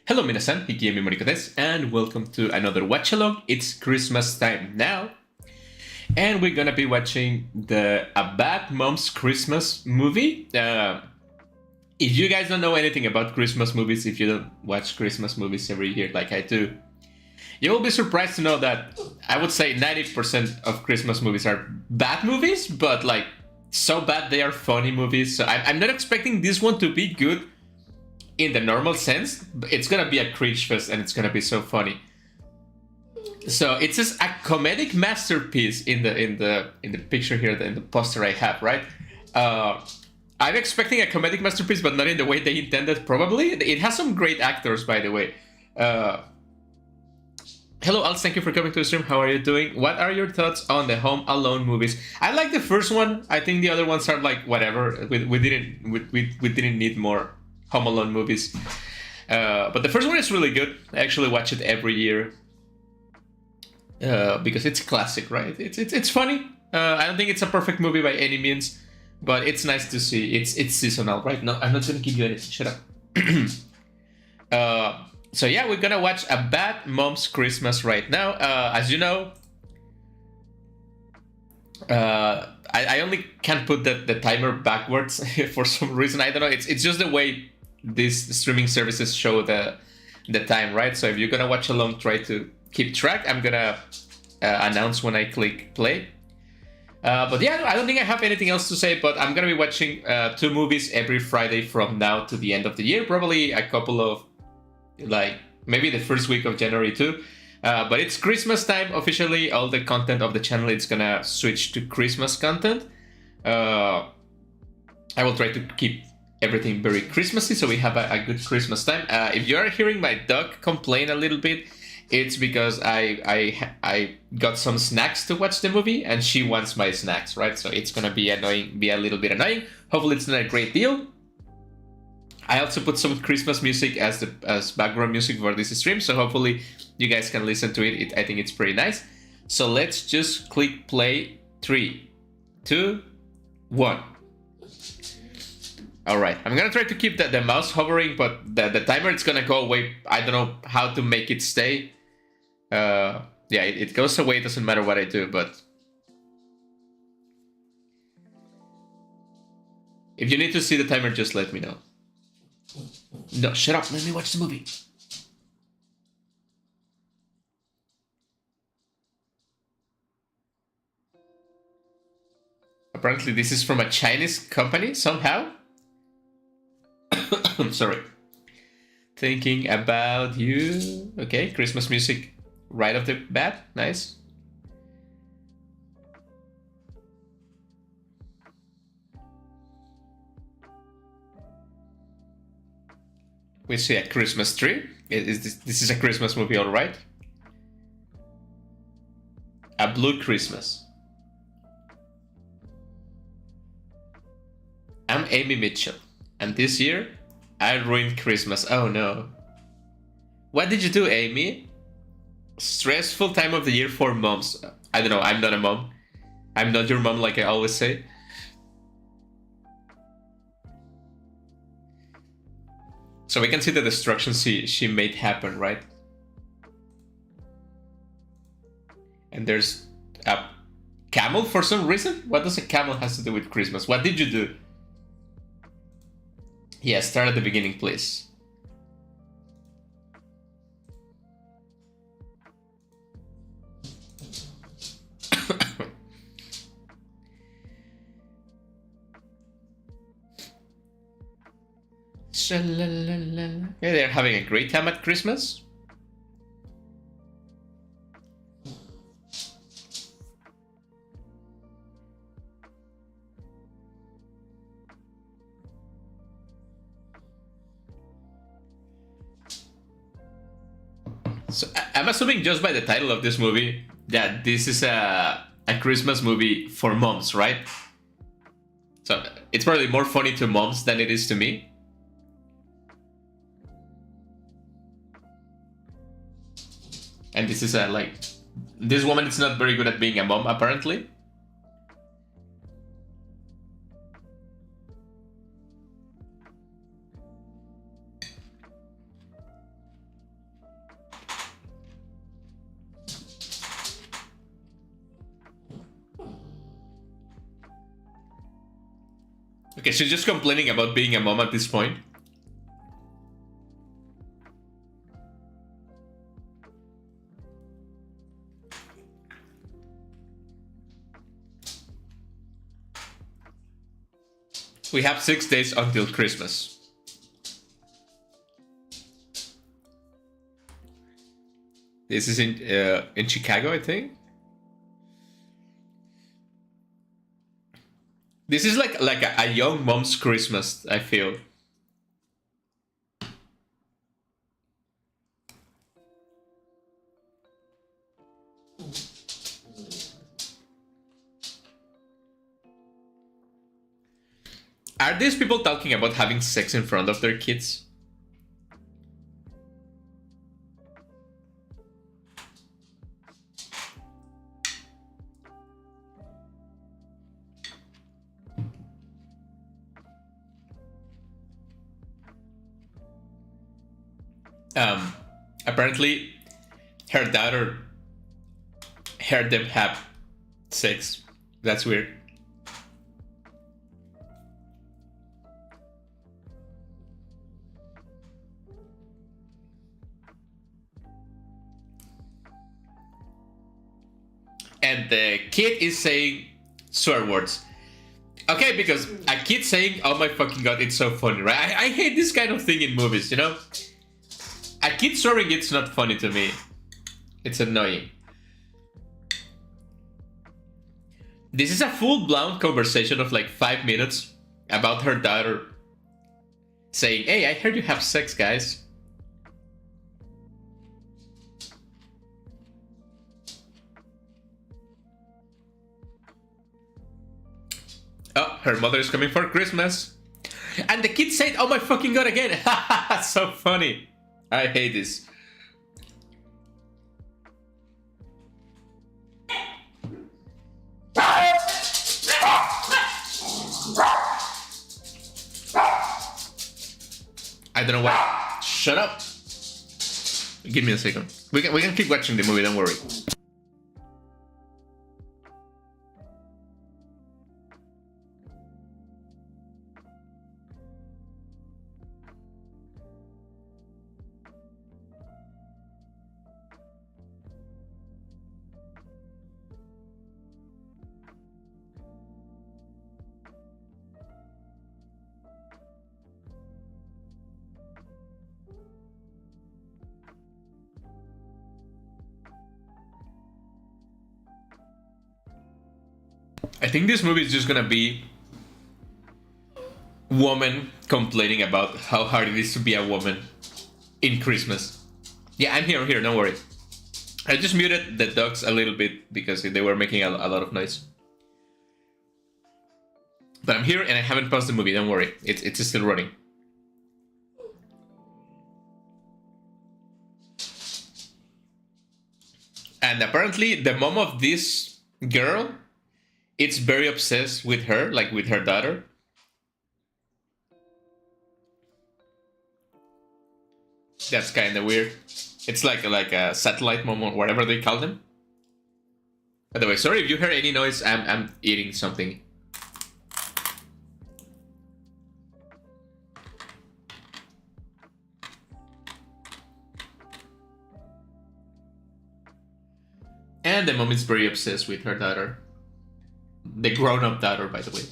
Hello, minasan, Hikiemi Moriko desu, and welcome to another Watchalong. It's Christmas time now, and we're gonna be watching the A Bad Mom's Christmas movie. If you guys don't know anything about Christmas movies, if you don't watch Christmas movies every year like I do, you will be surprised to know that I would say 90% of Christmas movies are bad movies, but like so bad they are funny movies. So I'm not expecting this one to be good in the normal sense. It's gonna be a cringe fest and it's gonna be so funny. So it's just a comedic masterpiece in the picture here, in the poster I have, right? I'm expecting a comedic masterpiece, but not in the way they intended. Probably it has some great actors, by the way. Hello, Als. Thank you for coming to the stream. How are you doing? What are your thoughts on the Home Alone movies? I like the first one. I think the other ones are like whatever. We didn't need more Home Alone movies. But the first one is really good. I actually watch it every year because it's classic, right? It's funny. I don't think it's a perfect movie by any means, but it's nice to see. It's seasonal, right? No, I'm not gonna give you anything. Shut up. So yeah, we're gonna watch A Bad Mom's Christmas right now. As you know, I only can't put the timer backwards for some reason. I don't know. It's just the way these streaming services show the time, right? So if you're gonna watch along, try to keep track. I'm gonna announce when I click play. But yeah, I don't think I have anything else to say. But I'm gonna be watching 2 movies every Friday from now to the end of the year. Probably a couple of, like, maybe the first week of January too. But it's Christmas time officially. All the content of the channel is gonna switch to Christmas content. I will try to keep everything very Christmassy, so we have a good Christmas time. If you are hearing my dog complain a little bit, it's because I got some snacks to watch the movie, and she wants my snacks, right? So it's gonna be annoying, be a little bit annoying. Hopefully, it's not a great deal. I also put some Christmas music as background music for this stream, so hopefully you guys can listen to it. I think it's pretty nice. So let's just click play. 3, 2, 1. All right, I'm gonna try to keep the mouse hovering, but the timer is gonna go away. I don't know how to make it stay. Yeah, it goes away. It doesn't matter what I do, but if you need to see the timer, just let me know. No, shut up. Let me watch the movie. Apparently, this is from a Chinese company somehow. I'm sorry. Thinking about you. Okay, Christmas music right off the bat. Nice. We see a Christmas tree. This is a Christmas movie, all right? A Blue Christmas. I'm Amy Mitchell, and this year I ruined Christmas. Oh no. What did you do, Amy? Stressful time of the year for moms. I don't know, I'm not a mom. I'm not your mom, like I always say. So we can see the destruction she made happen, right? And there's a camel for some reason? What does a camel has to do with Christmas? What did you do? Yeah, start at the beginning, please. Yeah, they're having a great time at Christmas. So I'm assuming just by the title of this movie that this is a Christmas movie for moms, right? So it's probably more funny to moms than it is to me. And this is this woman is not very good at being a mom, apparently. Okay, she's just complaining about being a mom at this point. We have 6 days until Christmas. This is in Chicago, I think. This is like a young mom's Christmas, I feel. Are these people talking about having sex in front of their kids? Apparently, her daughter heard them have sex. That's weird. And the kid is saying swear words. Okay, because a kid saying, oh my fucking god, it's so funny, right? I hate this kind of thing in movies, you know? A kid swearing, it's not funny to me. It's annoying. This is a full-blown conversation of like 5 minutes about her daughter saying, hey, I heard you have sex, guys. Oh, her mother is coming for Christmas. And the kid said, oh my fucking god again. So funny. I hate this. I don't know why. Shut up. Give me a second. We can keep watching the movie, don't worry. I think this movie is just gonna be woman complaining about how hard it is to be a woman in Christmas. Yeah, I'm here, don't worry. I just muted the dogs a little bit because they were making a lot of noise. But I'm here and I haven't paused the movie, don't worry. It's still running. And apparently the mom of this girl, it's very obsessed with her, like with her daughter. That's kind of weird. It's like a satellite mom or whatever they call them. By the way, sorry if you hear any noise. I'm eating something. And the mom is very obsessed with her daughter. The grown-up daughter, by the way.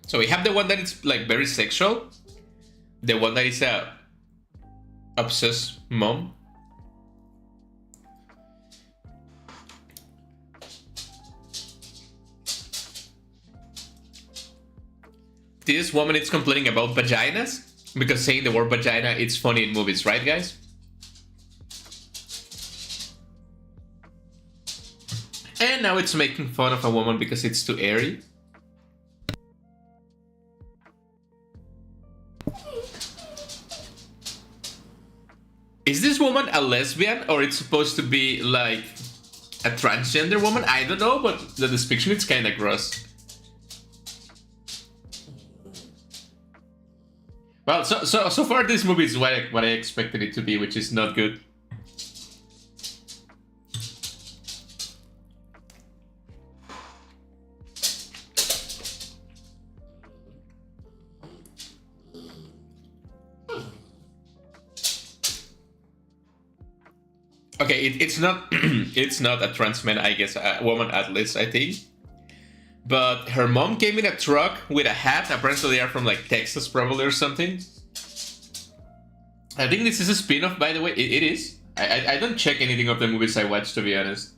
So we have the one that is like very sexual. The one that is a obsessed mom. This woman is complaining about vaginas because saying the word vagina, it's funny in movies, right, guys? And now it's making fun of a woman because it's too airy. Is this woman a lesbian or it's supposed to be like a transgender woman? I don't know, but the description is kind of gross. Well, so far this movie is what I expected it to be, which is not good. Okay, it's not it's not a trans man, I guess, a woman at least, I think. But her mom came in a truck with a hat. Apparently, they are from like Texas, probably, or something. I think this is a spin-off, by the way. It is. I don't check anything of the movies I watch, to be honest.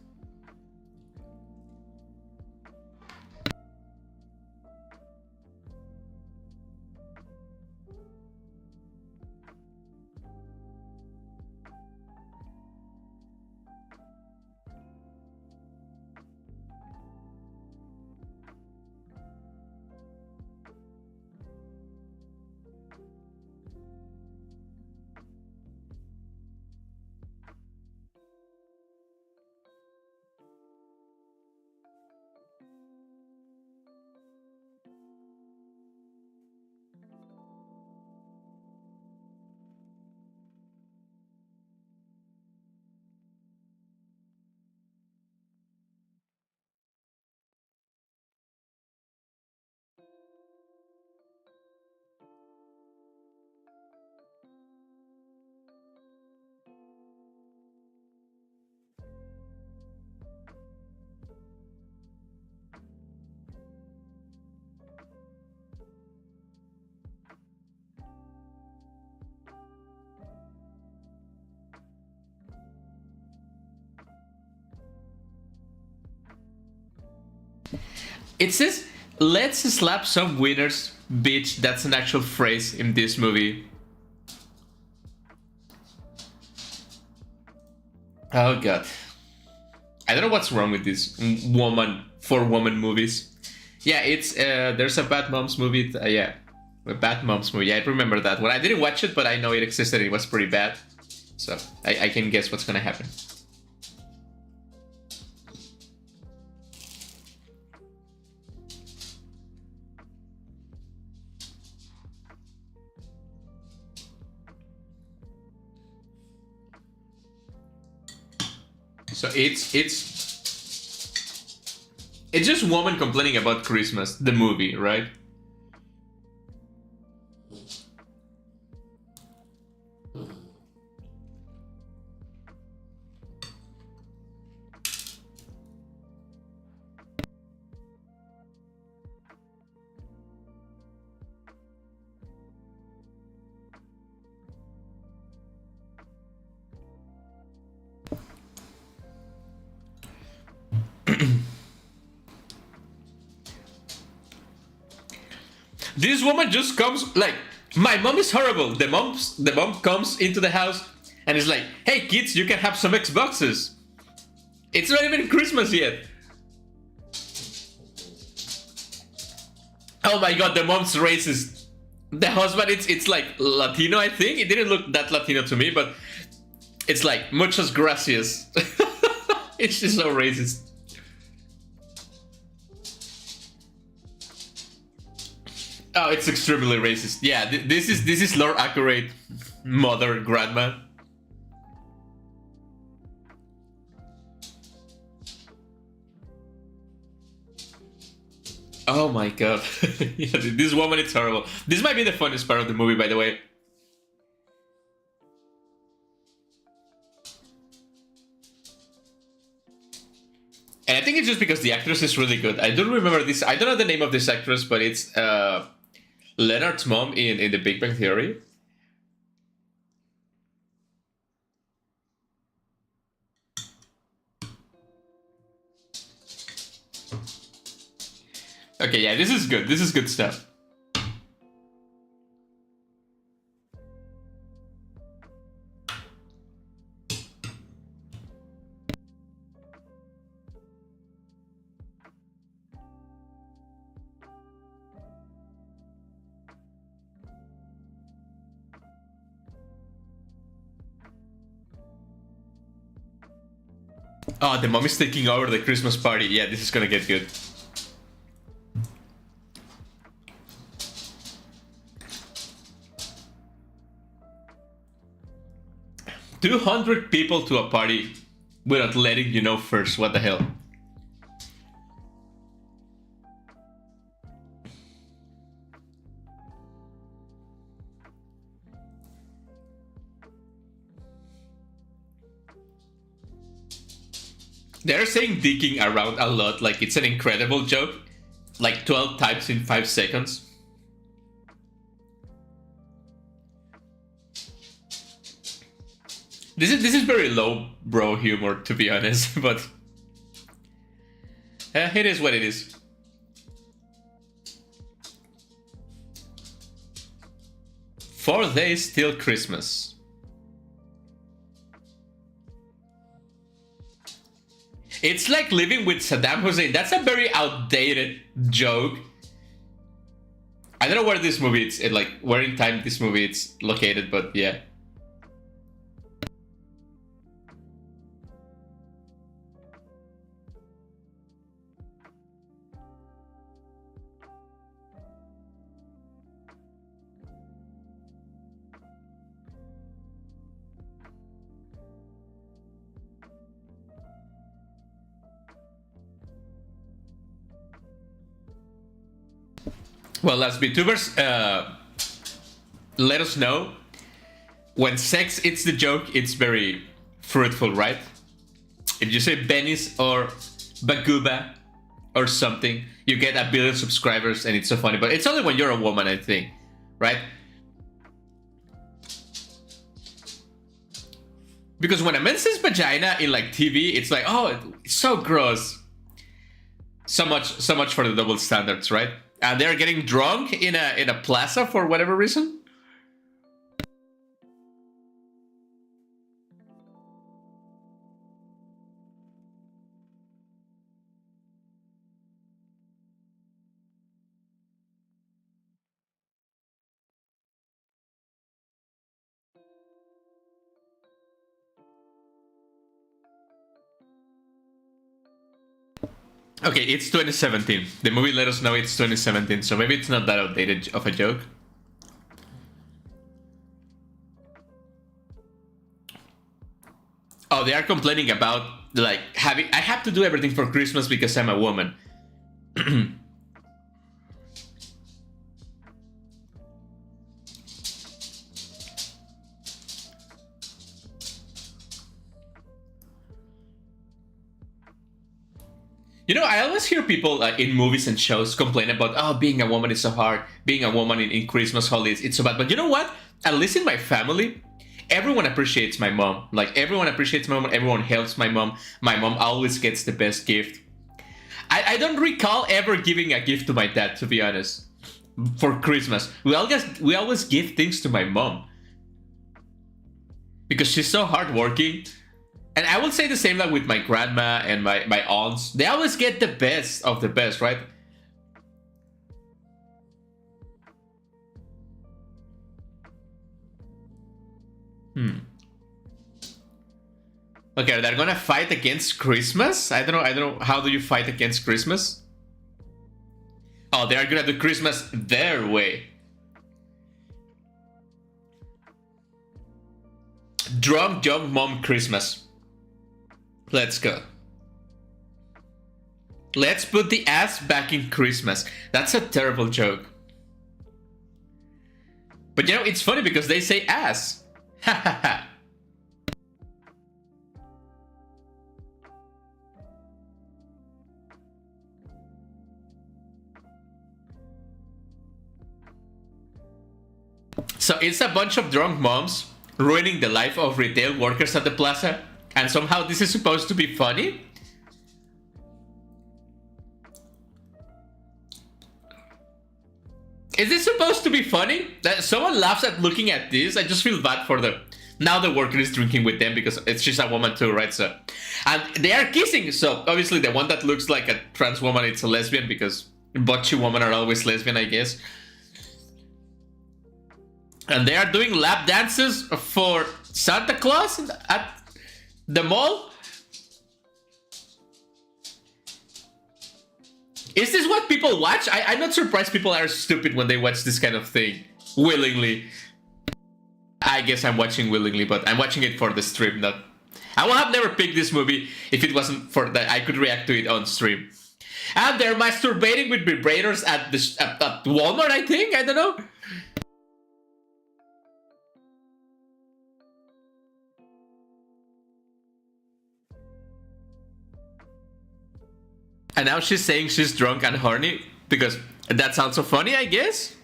It says, "Let's slap some winners, bitch." That's an actual phrase in this movie. Oh god. I don't know what's wrong with these woman movies. Yeah, it's there's a Bad Moms movie. Yeah, a Bad Moms movie. Yeah, I remember that one. I didn't watch it, but I know it existed. It was pretty bad, so I can guess what's gonna happen. So it's just woman complaining about Christmas, the movie, right? This woman just comes like, my mom is horrible. The mom comes into the house and is like, hey kids, you can have some Xboxes. It's not even Christmas yet. Oh my god, the mom's racist. The husband, it's like Latino, I think. It didn't look that Latino to me, but it's like, muchas gracias. It's just so racist. Oh, it's extremely racist. Yeah, this is lore accurate mother grandma. Oh my god. Yeah, this woman is horrible. This might be the funniest part of the movie, by the way. And I think it's just because the actress is really good. I don't remember this. I don't know the name of this actress, but it's Leonard's mom in The Big Bang Theory. Okay, yeah, this is good. This is good stuff. Oh, the mom is taking over the Christmas party. Yeah, this is gonna get good. 200 people to a party without letting you know first. What the hell? They're saying digging around a lot, like it's an incredible joke. Like 12 times in 5 seconds. This is very low bro humor, to be honest, but it is what it is. Four days till Christmas. It's like living with Saddam Hussein. That's a very outdated joke. I don't know where this movie is, like where in time this movie is located, but yeah. Well, as Vtubers, let us know. When sex it's the joke, it's very fruitful, right? If you say Benis or Baguba or something, you get 1 billion subscribers and it's so funny. But it's only when you're a woman, I think, right? Because when a man says vagina in like TV, it's like, oh, it's so gross. So much for the double standards, right? And they're getting drunk in a plaza for whatever reason. Okay, it's 2017. The movie let us know it's 2017, so maybe it's not that outdated of a joke. Oh, they are complaining about like I have to do everything for Christmas because I'm a woman. You know, I always hear people in movies and shows complain about, oh, being a woman is so hard. Being a woman in Christmas holidays, it's so bad. But you know what? At least in my family, everyone appreciates my mom. Like, everyone appreciates my mom. Everyone helps my mom. My mom always gets the best gift. I don't recall ever giving a gift to my dad, to be honest, for Christmas. We always give things to my mom. Because she's so hardworking. And I will say the same like with my grandma and my aunts. They always get the best of the best, right? Okay, they're gonna fight against Christmas? I don't know. How do you fight against Christmas? Oh, they are gonna do Christmas their way. Drunk young mom Christmas. Let's go. Let's put the ass back in Christmas. That's a terrible joke. But you know, it's funny because they say ass. Ha ha ha. So it's a bunch of drunk moms ruining the life of retail workers at the plaza, and somehow this is supposed to be funny? Is this supposed to be funny? That someone laughs at looking at this. I just feel bad for them. Now the worker is drinking with them because it's just a woman too, right? So, and they are kissing. So obviously the one that looks like a trans woman, it's a lesbian because butchy women are always lesbian, I guess. And they are doing lap dances for Santa Claus at the mall. Is this what people watch? I'm not surprised people are stupid when they watch this kind of thing willingly. I guess I'm watching willingly, but I'm watching it for the stream. Not, I would have never picked this movie if it wasn't for that I could react to it on stream. And they're masturbating with vibrators at the at Walmart. I think, I don't know. And now she's saying she's drunk and horny because that sounds so funny, I guess.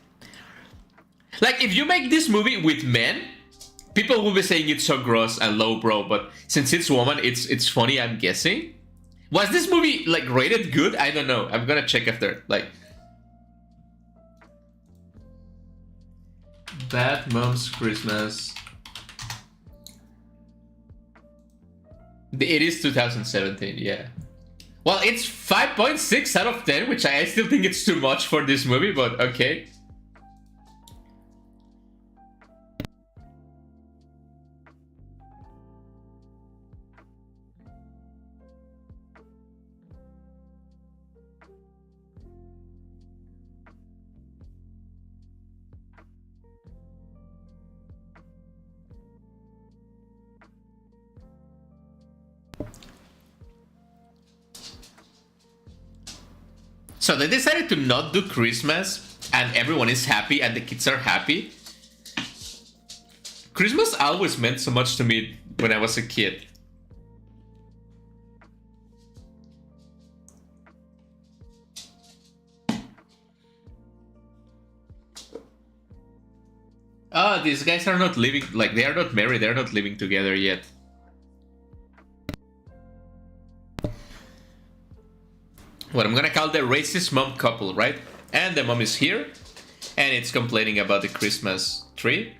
Like, if you make this movie with men, people will be saying it's so gross and lowbrow, but since it's woman, it's funny, I'm guessing. Was this movie, like, rated good? I don't know. I'm gonna check after, like... Bad Mom's Christmas. It is 2017, yeah. Well, it's 5.6 out of 10, which I still think it's too much for this movie, but okay. So they decided to not do Christmas, and everyone is happy, and the kids are happy. Christmas always meant so much to me when I was a kid. Oh, these guys are not living, like, they are not married, they're not living together yet. What I'm gonna call the racist mom couple, right? And the mom is here, and it's complaining about the Christmas tree.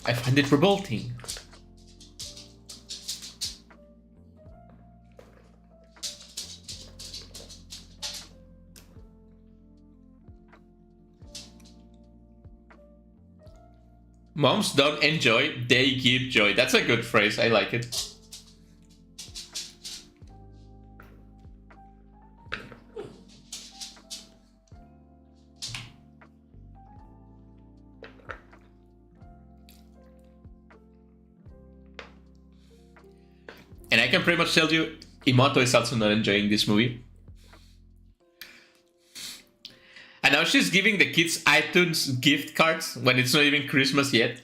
I find it revolting. Moms don't enjoy, they give joy. That's a good phrase, I like it. And I can pretty much tell you, Imoto is also not enjoying this movie. And now she's giving the kids iTunes gift cards when it's not even Christmas yet.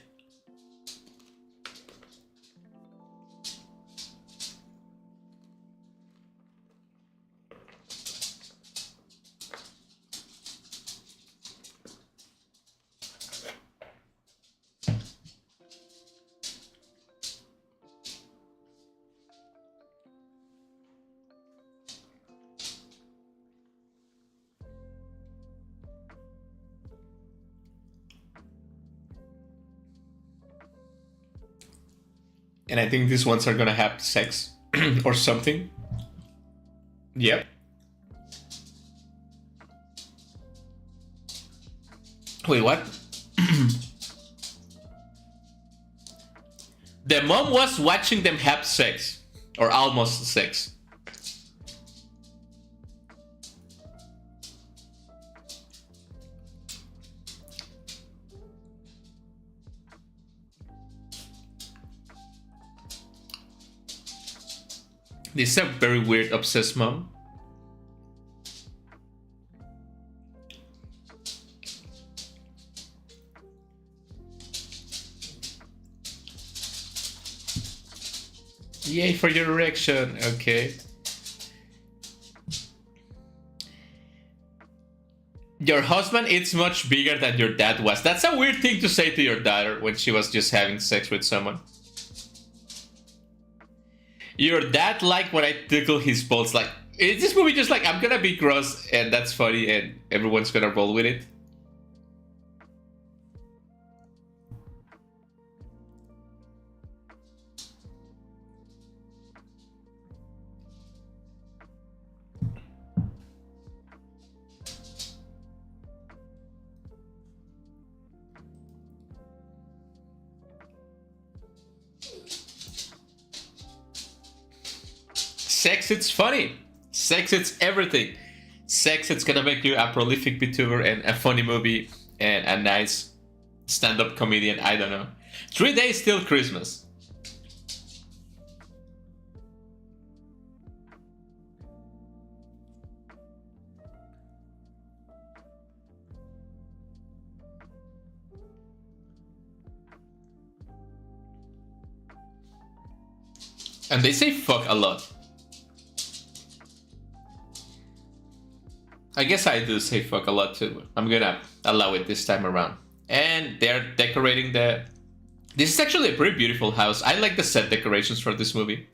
And I think these ones are gonna have sex or something. Yep. Wait, what? The mom was watching them have sex. Or almost sex. This is a very weird obsessed mom. Yay for your erection, okay. Your husband is much bigger than your dad was. That's a weird thing to say to your daughter when she was just having sex with someone. Your dad liked when I tickle his balls. Like, is this movie just like, I'm gonna be gross and that's funny and everyone's gonna roll with it? Sex, it's funny. Sex, it's everything. Sex, it's gonna make you a prolific VTuber and a funny movie and a nice stand-up comedian. I don't know. 3 days till Christmas. And they say fuck a lot. I guess I do say fuck a lot too. I'm gonna allow it this time around. And they're decorating the... This is actually a pretty beautiful house. I like the set decorations for this movie.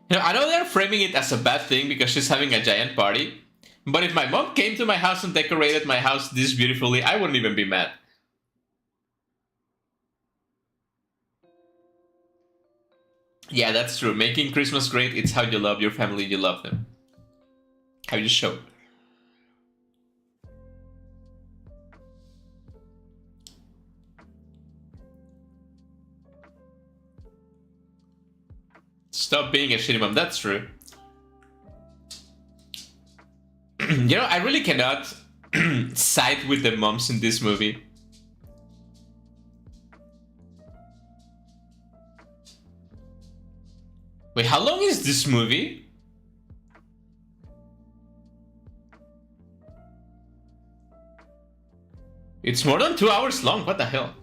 You know, I know they're framing it as a bad thing because she's having a giant party. But if my mom came to my house and decorated my house this beautifully, I wouldn't even be mad. Yeah, that's true. Making Christmas great, it's how you love your family, you love them. How you show. Stop being a shitty mom, that's true. You know, I really cannot side with the moms in this movie. Wait, how long is this movie? It's more than 2 hours long. What the hell?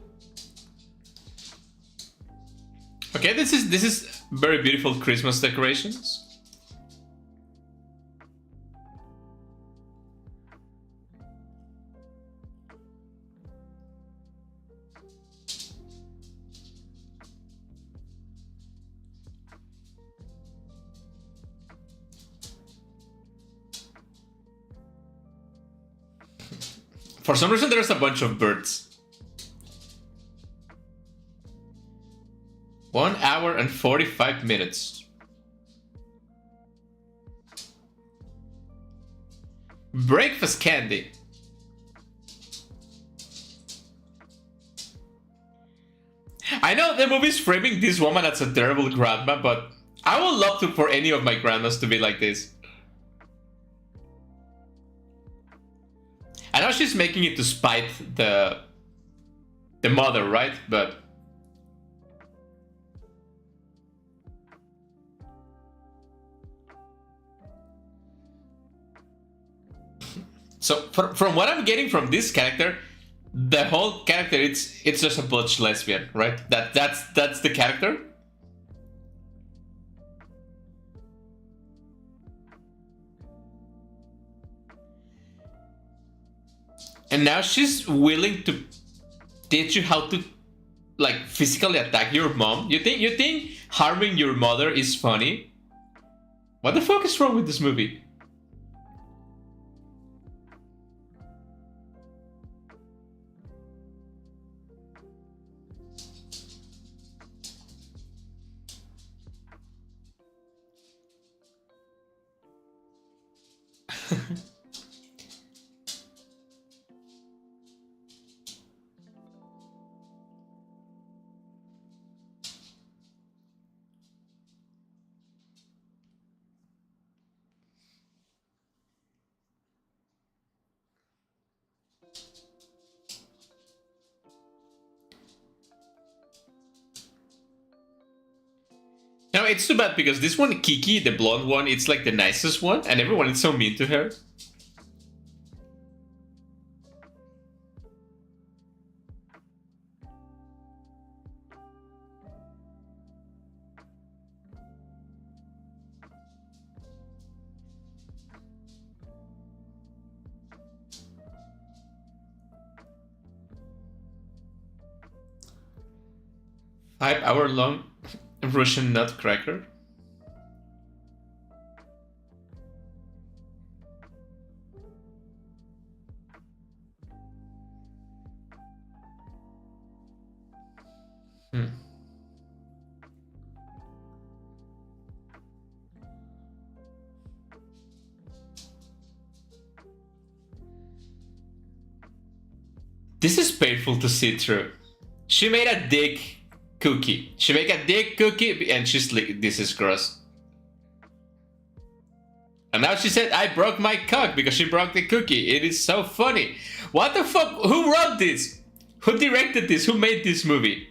Okay, this is very beautiful Christmas decorations. For some reason, there's a bunch of birds. 1 hour and 45 minutes. Breakfast candy. I know the movie's framing this woman as a terrible grandma, but I would love to for any of my grandmas to be like this. I know she's making it to spite the mother, right? But so from what I'm getting from this character, the whole character it's just a butch lesbian, right? That's the character. And now she's willing to teach you how to, like, physically attack your mom. You think harming your mother is funny? What the fuck is wrong with this movie? No, it's too bad because this one, Kiki, the blonde one, it's like the nicest one, and everyone is so mean to her. Five-hour long Russian nutcracker. This is painful to see through. She made a dick cookie. She made a dick cookie and she's like, this is gross. And now she said, I broke my cock because she broke the cookie. It is so funny. What the fuck? Who wrote this? Who directed this? Who made this movie?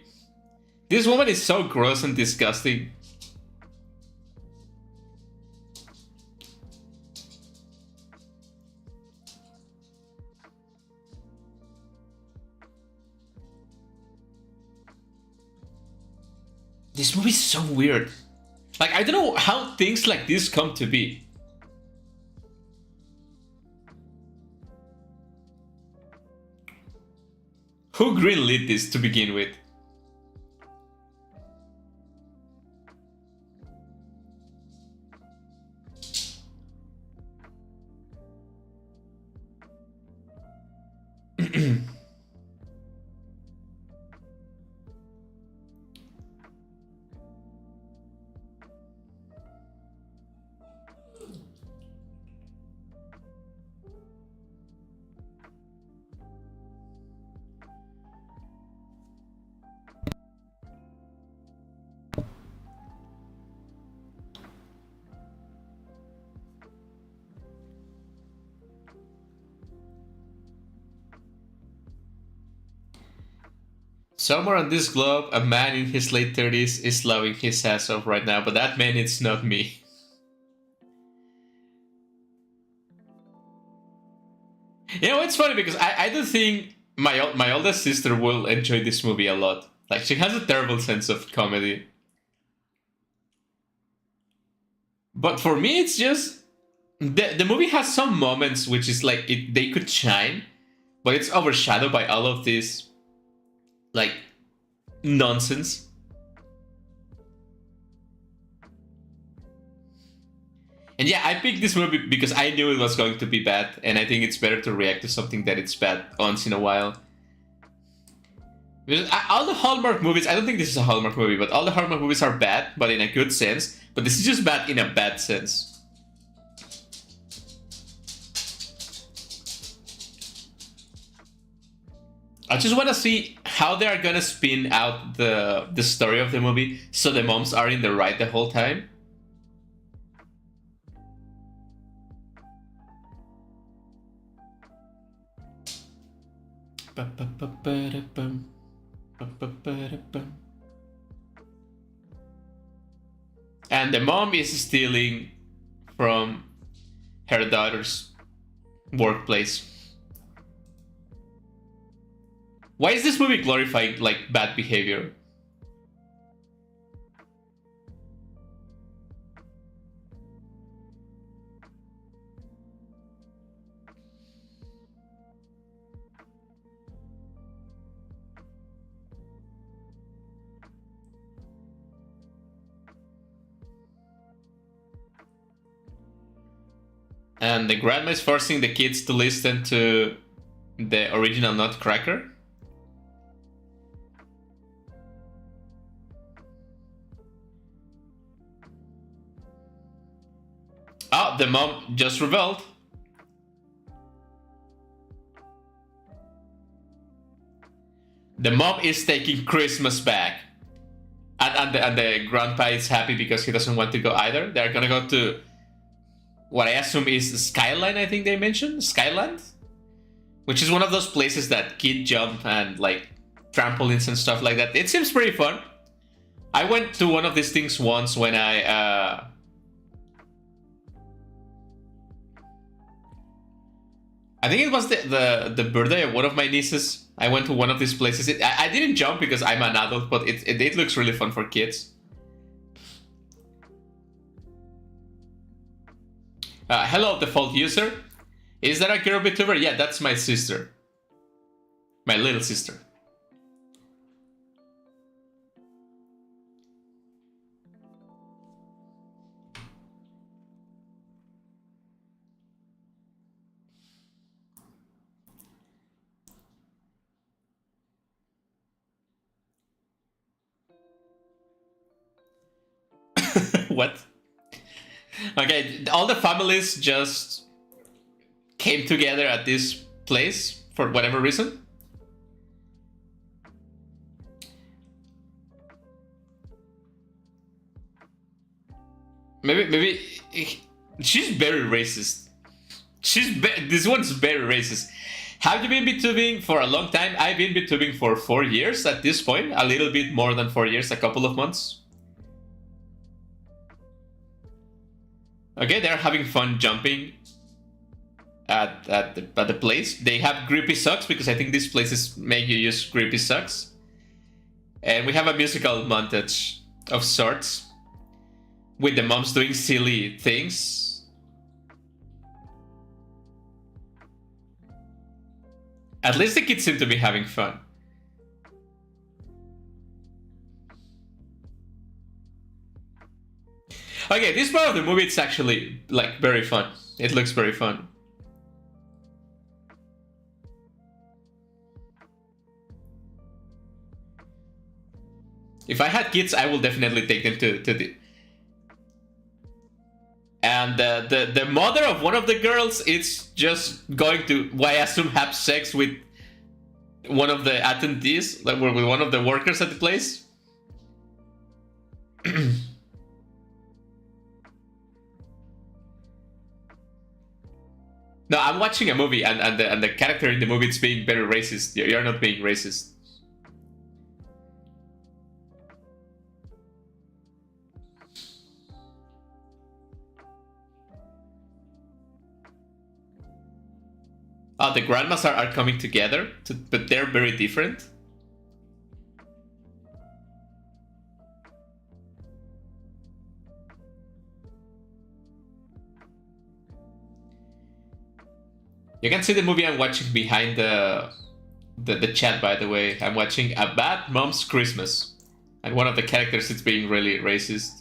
This woman is so gross and disgusting. This movie is so weird. Like, I don't know how things like this come to be. Who greenlit this to begin with? Somewhere on this globe, a man in his late 30s is loving his ass off right now, but that man, it's not me. You know, it's funny because I do think my oldest sister will enjoy this movie a lot. Like, she has a terrible sense of comedy. But for me, it's just... The movie has some moments which is like, they could shine, but it's overshadowed by all of this, like, nonsense. And yeah, I picked this movie because I knew it was going to be bad, and I think it's better to react to something that it's bad once in a while. Because all the Hallmark movies, I don't think this is a Hallmark movie, but all the Hallmark movies are bad, but in a good sense. But this is just bad in a bad sense. I just want to see how they are gonna spin out the story of the movie so the moms are in the right the whole time. And the mom is stealing from her daughter's workplace. Why is this movie glorifying, like, bad behavior? And the grandma is forcing the kids to listen to the original Nutcracker. Oh, the mom just rebelled. The mom is taking Christmas back. And the grandpa is happy because he doesn't want to go either. They're gonna go to what I assume is Skyline, I think they mentioned? Skyland? Which is one of those places that kid jump and, like, trampolines and stuff like that. It seems pretty fun. I went to one of these things once when I think it was the birthday of one of my nieces. I went to one of these places. I didn't jump because I'm an adult, but it looks really fun for kids. Hello, default user. Is that a girl Vtuber? Yeah, that's my sister. My little sister. What? Okay, all the families just came together at this place for whatever reason. maybe she's very racist. This one's very racist. Have you been VTubing for a long time? I've been VTubing for 4 years at this point, a little bit more than 4 years, a couple of months. Okay, they're having fun jumping at the place. They have grippy socks because I think these places make you use grippy socks. And we have a musical montage of sorts with the moms doing silly things. At least the kids seem to be having fun. Okay, this part of the movie, it's actually like very fun. It looks very fun. If I had kids, I will definitely take them to the... And the mother of one of the girls is just going to, I assume, have sex with one of the attendees, like with one of the workers at the place. No, I'm watching a movie, and the character in the movie is being very racist. You're not being racist. Oh, the grandmas are coming together, but they're very different. You can see the movie I'm watching behind the chat, by the way. I'm watching A Bad Mom's Christmas. And one of the characters is being really racist.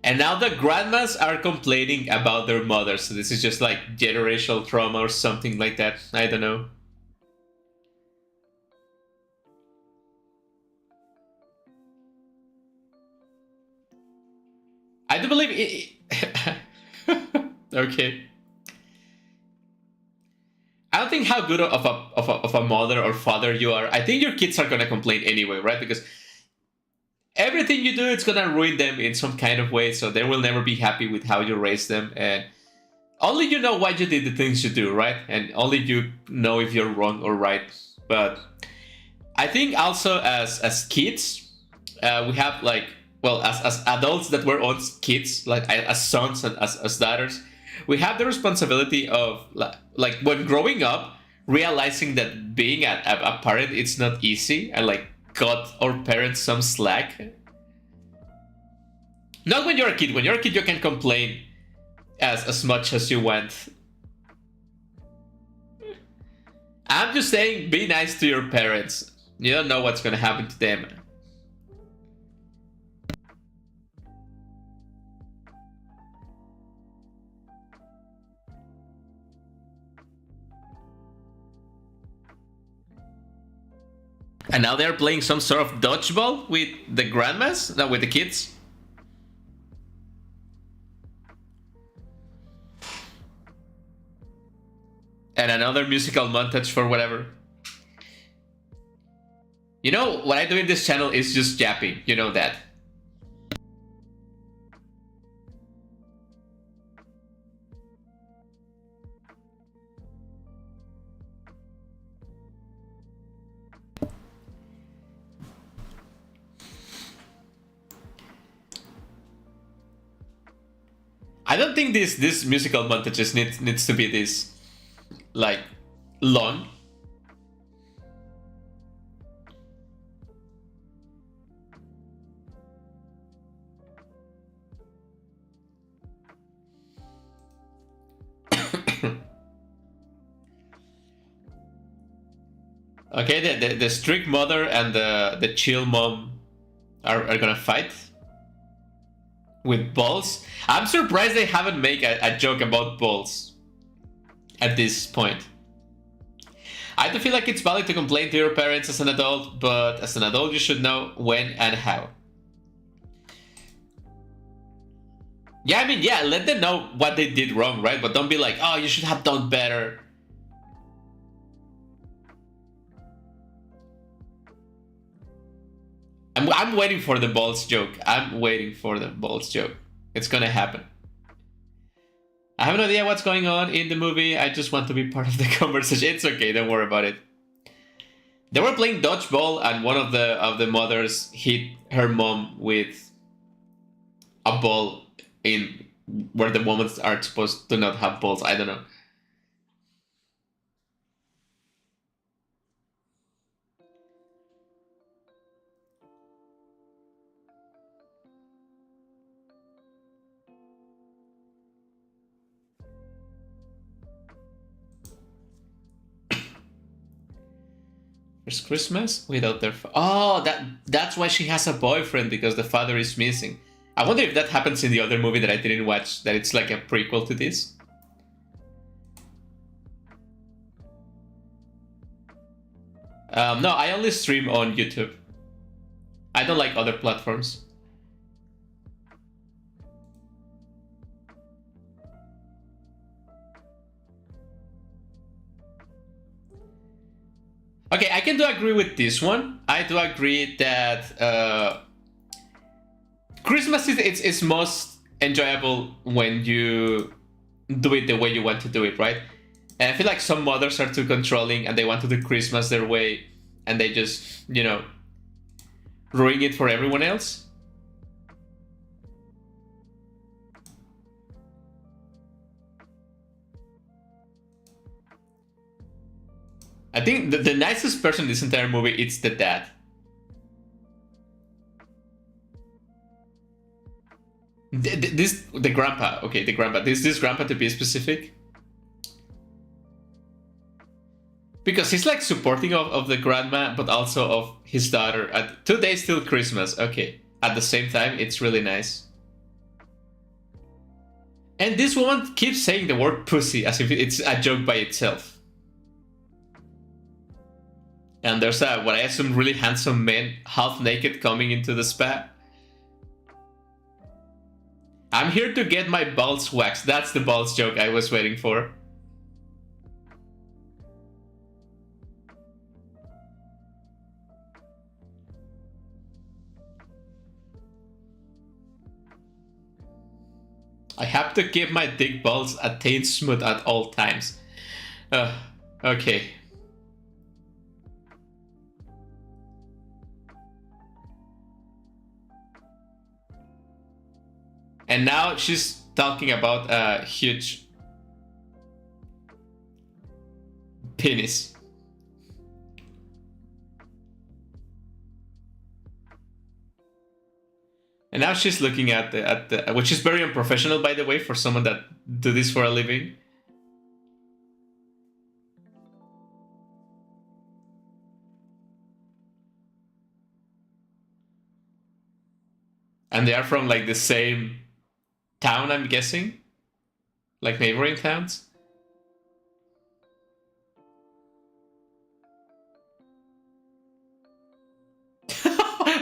And now the grandmas are complaining about their mothers. So this is just like generational trauma or something like that. I don't know. I do believe it. Okay. I don't think how good of a mother or father you are. I think your kids are gonna complain anyway, right? Because everything you do, it's gonna ruin them in some kind of way. So they will never be happy with how you raise them, and only you know why you did the things you do, right? And only you know if you're wrong or right. But I think also as kids, we have like, well, as adults that were once kids, like as sons and as daughters, we have the responsibility of like when growing up, realizing that being a parent, it's not easy, and like cut our parents some slack. Not when you're a kid. When you're a kid, you can complain as much as you want. I'm just saying, be nice to your parents. You don't know what's gonna happen to them. And now they're playing some sort of dodgeball with the grandmas? No, with the kids? And another musical montage for whatever. You know, what I do in this channel is just yapping. You know that. I don't think this musical montages needs to be this like long. Okay, the strict mother and the chill mom are gonna fight with balls. I'm surprised they haven't made a joke about balls at this point. I do feel like it's valid to complain to your parents as an adult, but as an adult you should know when and how. Yeah, I mean, yeah, let them know what they did wrong, right? But don't be like, oh, you should have done better. I'm waiting for the balls joke. I'm waiting for the balls joke. It's gonna happen. I have no idea what's going on in the movie. I just want to be part of the conversation. It's okay, don't worry about it. They were playing dodgeball, and one of the mothers hit her mom with a ball in where the women are supposed to not have balls. I don't know. There's Christmas without their that's why she has a boyfriend, because the father is missing. I wonder if that happens in the other movie that I didn't watch, that it's like a prequel to this. No, I only stream on YouTube. I don't like other platforms. Okay, I can do agree with this one. I do agree that Christmas is most enjoyable when you do it the way you want to do it, right? And I feel like some mothers are too controlling and they want to do Christmas their way, and they just, ruin it for everyone else. I think the nicest person in this entire movie, it's the dad. The grandpa. Okay, the grandpa. This grandpa, to be specific. Because he's like supporting of the grandma, but also of his daughter. At 2 days till Christmas. Okay. At the same time, it's really nice. And this woman keeps saying the word pussy as if it's a joke by itself. And there's what I assume really handsome men, half naked, coming into the spa. I'm here to get my balls waxed. That's the balls joke I was waiting for. I have to keep my dick balls attained smooth at all times. Okay. And now she's talking about a huge penis. And now she's looking at the which is very unprofessional, by the way, for someone that do this for a living. And they are from like the same town, I'm guessing, like neighboring towns.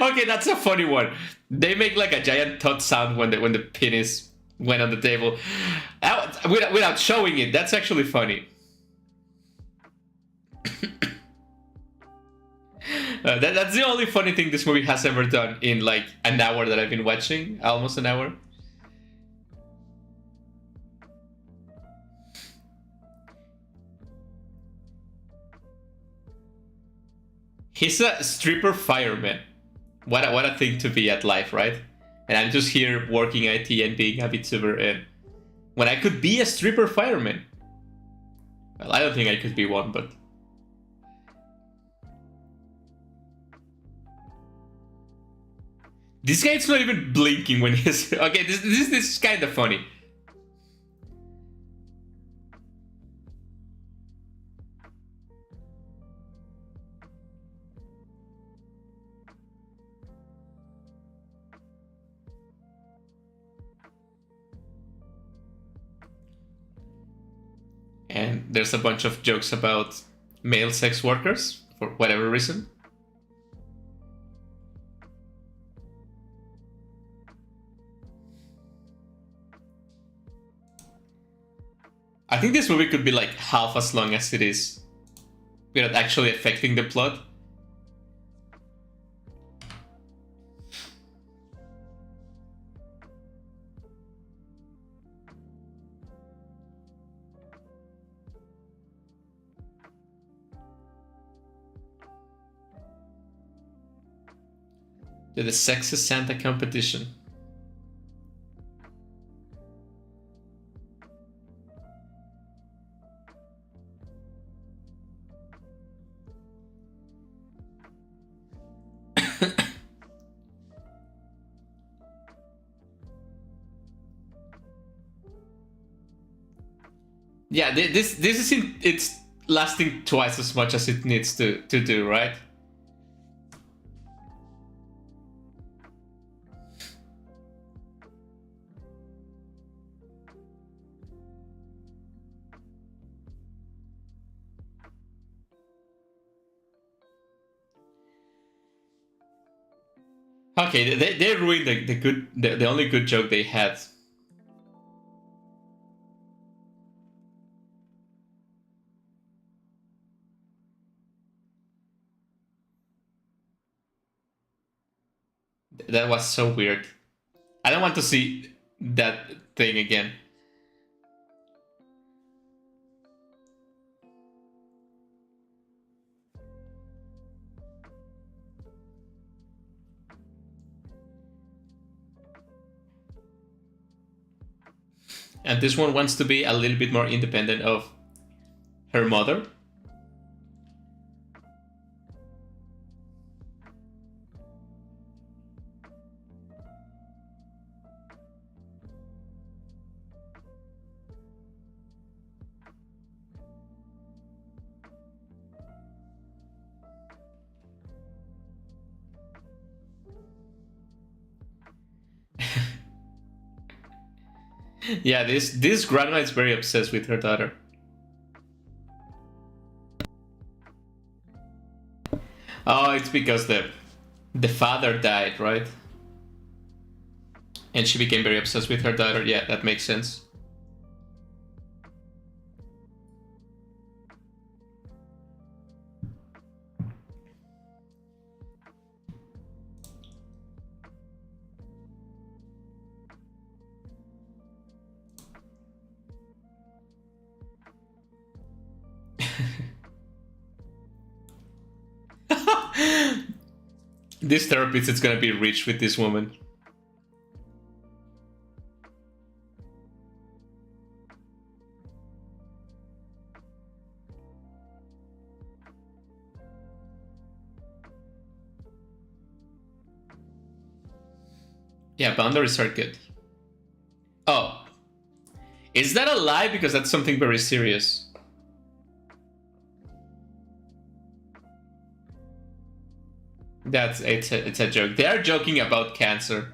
Okay, that's a funny one. They make like a giant thud sound when the penis went on the table, without showing it. That's actually funny. That's the only funny thing this movie has ever done in like an hour that I've been watching, almost an hour. He's a stripper fireman. What a thing to be at life, right? And I'm just here working IT and being a Vtuber, and when I could be a stripper fireman. Well, I don't think I could be one, but this guy's not even blinking when he's okay. This is kind of funny. And there's a bunch of jokes about male sex workers for whatever reason. I think this movie could be like half as long as it is without actually affecting the plot. To the Sexy Santa competition. Yeah, this is it's lasting twice as much as it needs to do, right? Okay, they ruined the only good joke they had. That was so weird. I don't want to see that thing again. And this one wants to be a little bit more independent of her mother. Yeah, this grandma is very obsessed with her daughter. Oh, it's because the father died, right? And she became very obsessed with her daughter. Yeah, that makes sense. This therapist is gonna be rich with this woman. Yeah, boundaries are good. Oh, is that a lie? Because that's something very serious. It's a joke. They are joking about cancer.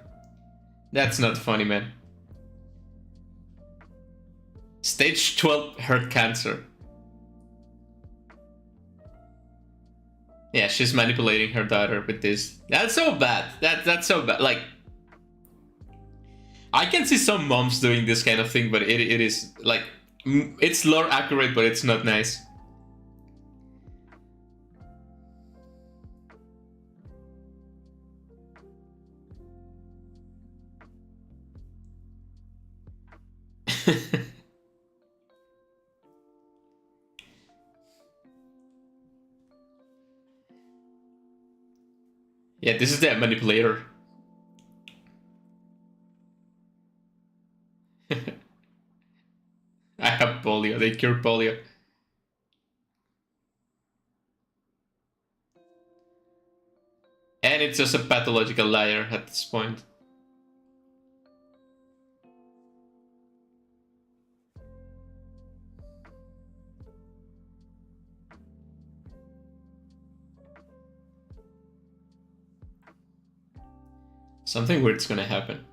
That's not funny, man. Stage 12 heart cancer. Yeah, she's manipulating her daughter with this. That's so bad. That's so bad. Like, I can see some moms doing this kind of thing, but it is like it's lore accurate, but it's not nice. Yeah, this is the manipulator. I have polio. They cure polio. And it's just a pathological liar at this point. Something weird's gonna happen.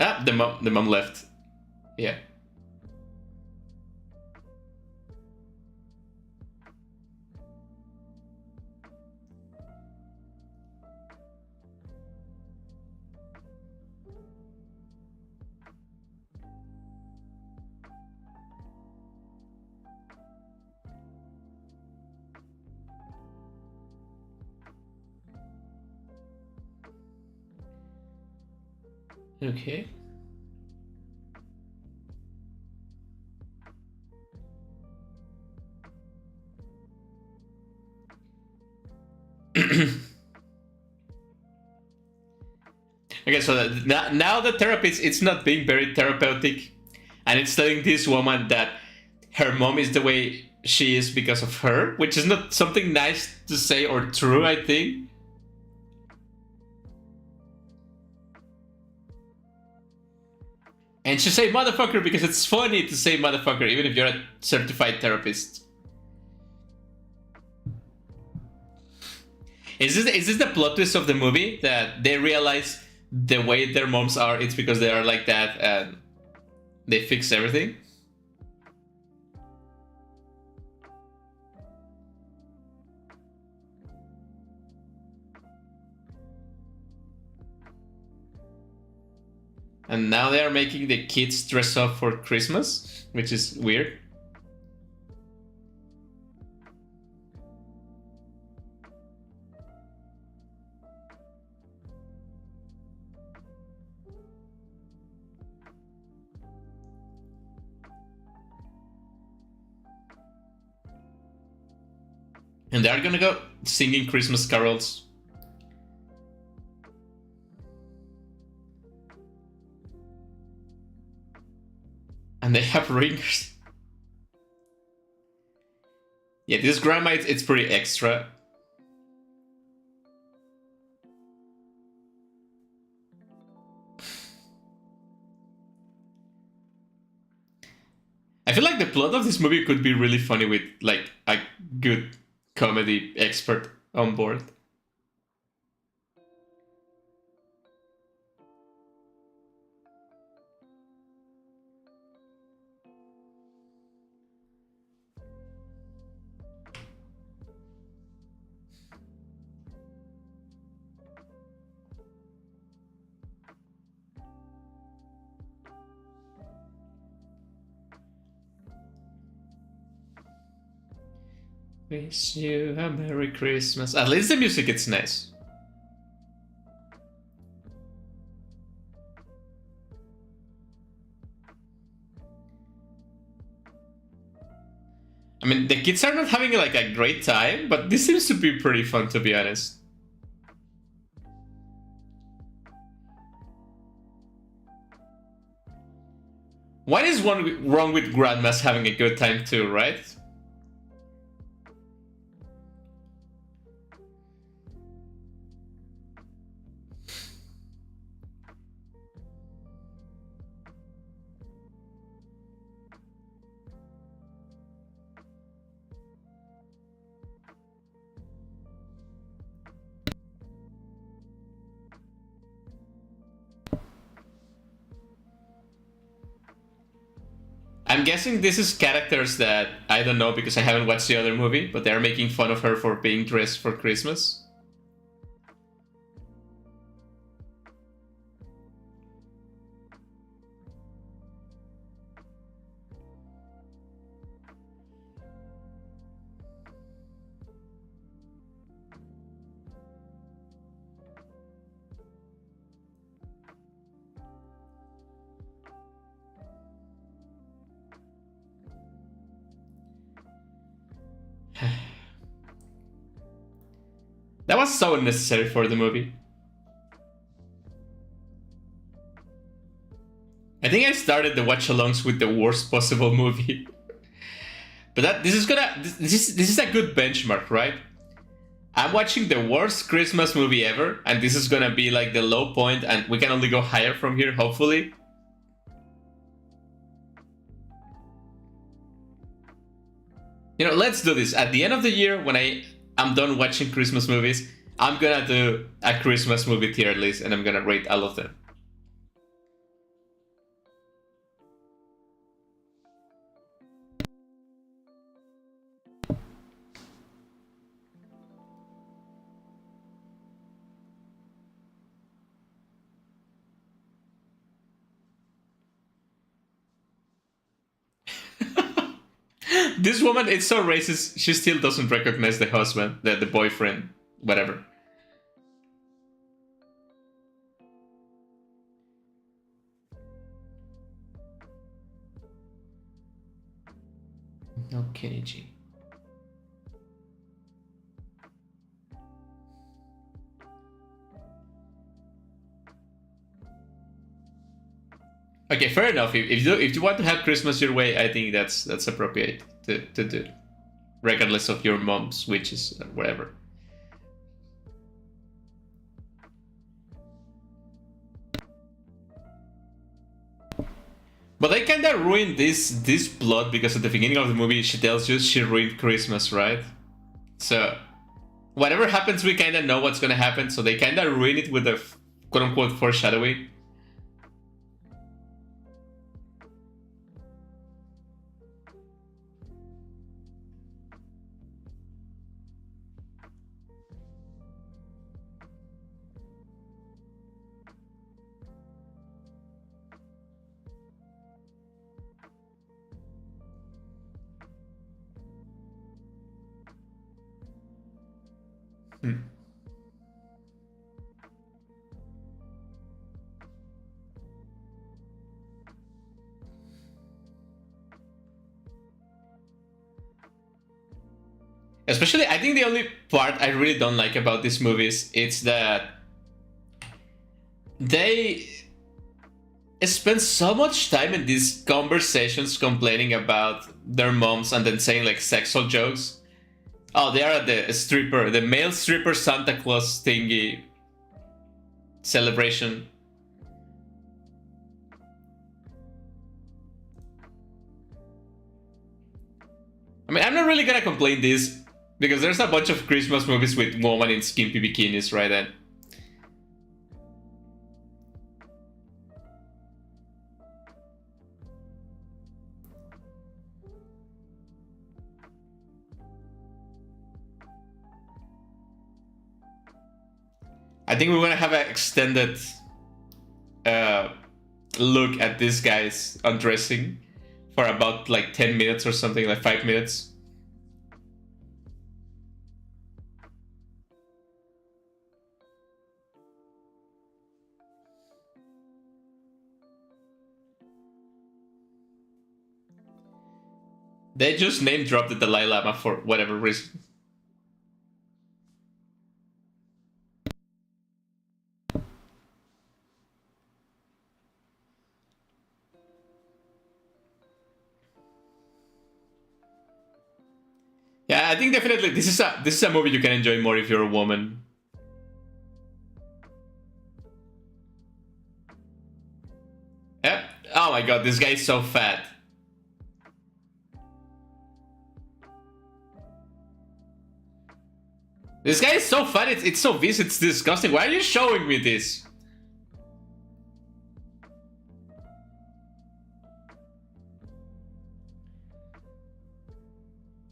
Ah, the mom left. Yeah. Okay. Okay, so now the therapist, it's not being very therapeutic, and it's telling this woman that her mom is the way she is because of her, which is not something nice to say or true, I think. And she say motherfucker because it's funny to say motherfucker, even if you're a certified therapist. Is this the plot twist of the movie, that they realize the way their moms are, it's because they are like that and they fix everything? And now they are making the kids dress up for Christmas, which is weird. And they're gonna go singing Christmas carols. And they have ringers. Yeah, this grandma, it's pretty extra. I feel like the plot of this movie could be really funny with like a good comedy expert on board. Wish you a Merry Christmas. At least the music, it's nice. I mean, the kids are not having like a great time, but this seems to be pretty fun, to be honest. What is wrong with grandmas having a good time too, right? I'm guessing this is characters that I don't know because I haven't watched the other movie, but they're making fun of her for being dressed for Christmas. That was so unnecessary for the movie. I think I started the watch-alongs with the worst possible movie. But this is a good benchmark, right? I'm watching the worst Christmas movie ever, and this is gonna be like the low point, and we can only go higher from here, hopefully. You know, let's do this. At the end of the year, when I'm done watching Christmas movies, I'm gonna do a Christmas movie tier list, and I'm gonna rate all of them. This woman, it's so racist, she still doesn't recognize the husband, the boyfriend, whatever. No Kenichi. Okay, fair enough. If you want to have Christmas your way, I think that's appropriate to do, regardless of your mom's wishes or whatever. But they kind of ruined this plot because at the beginning of the movie she tells you she ruined Christmas, right? So whatever happens, we kind of know what's gonna happen. So they kind of ruin it with the quote unquote foreshadowing. Hmm. Especially, I think the only part I really don't like about these movies is that they spend so much time in these conversations complaining about their moms and then saying like sexual jokes. Oh, they are at the stripper, the male stripper Santa Claus thingy celebration. I mean, I'm not really gonna complain this because there's a bunch of Christmas movies with women in skimpy bikinis, right? And I think we want to have an extended uh, look at this guy's undressing for about like 10 minutes or something, like 5 minutes. They just name dropped the Dalai Lama for whatever reason. Yeah, I think definitely this is a movie you can enjoy more if you're a woman. Yeah. Oh my god, this guy is so fat. This guy is so fat, it's so vicious, it's disgusting. Why are you showing me this?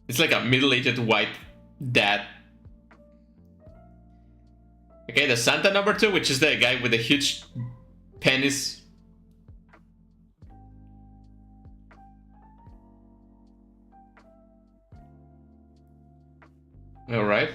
It's like a middle-aged white dad. Okay, the Santa number 2, which is the guy with the huge penis. Alright.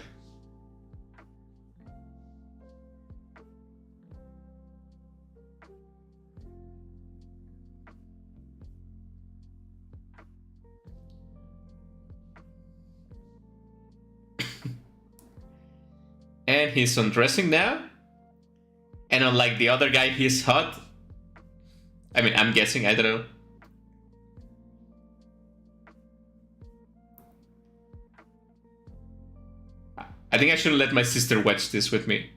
And he's undressing now. And unlike the other guy, he's hot. I mean, I'm guessing, I don't know. I think I should let my sister watch this with me.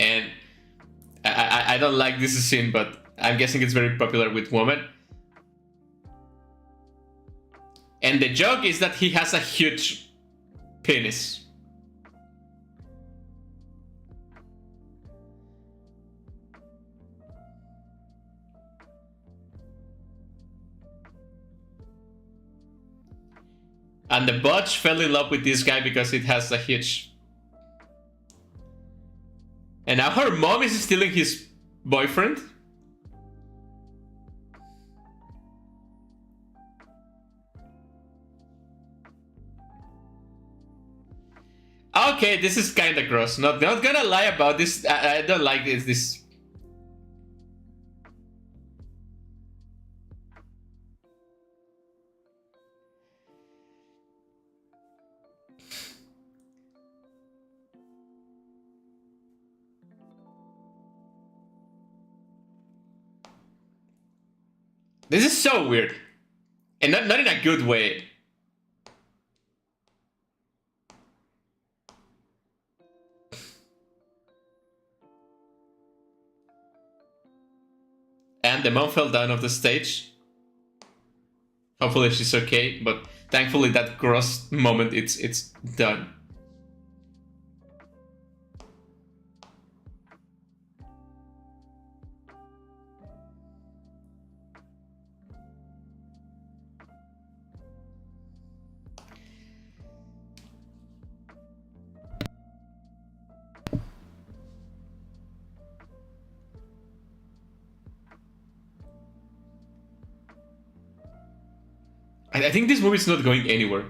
And I don't like this scene, but I'm guessing it's very popular with women. And the joke is that he has a huge penis. And the butch fell in love with this guy because it has a huge... And now her mom is stealing his boyfriend? Okay, this is kinda gross. Not gonna lie about this. I don't like this. This is so weird. And not in a good way. And the mom fell down off the stage. Hopefully she's okay, but thankfully that gross moment, it's done. I think this movie's not going anywhere.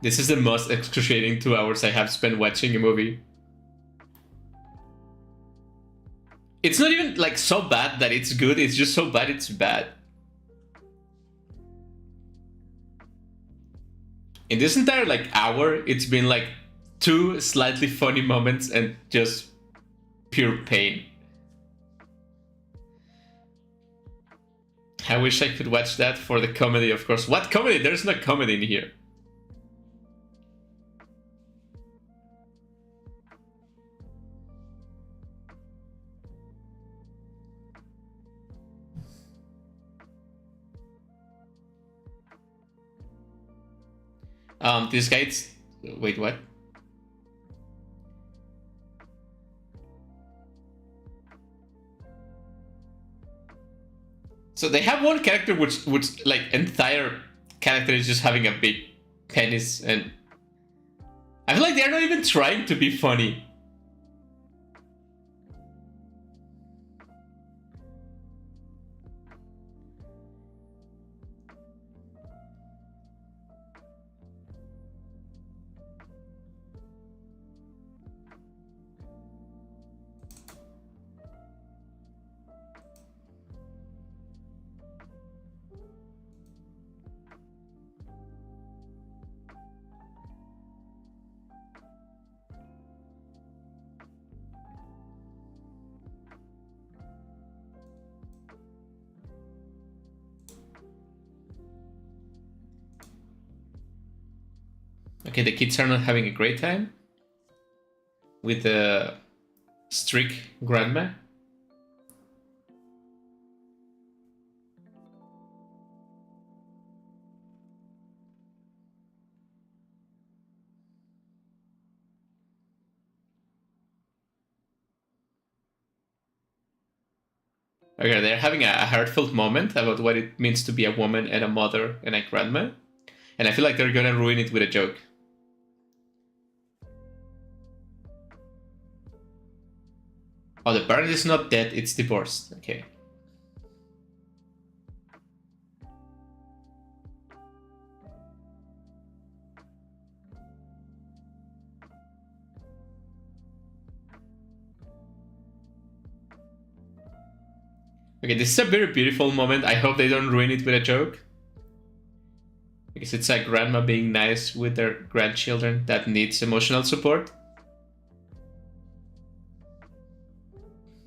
This is the most excruciating 2 hours I have spent watching a movie. It's not even like so bad that it's good, it's just so bad it's bad. In this entire like hour, it's been like 2 slightly funny moments and just pure pain. I wish I could watch that for the comedy, of course. What comedy? There's no comedy in here. This guy, wait, what? So they have one character which like entire character is just having a big penis, and I feel like they're not even trying to be funny. Okay, the kids are not having a great time with the strict grandma. Okay, they're having a heartfelt moment about what it means to be a woman and a mother and a grandma. And I feel like they're gonna ruin it with a joke. Oh, the parent is not dead, it's divorced. Okay. Okay, this is a very beautiful moment. I hope they don't ruin it with a joke. Because it's a grandma being nice with their grandchildren that needs emotional support.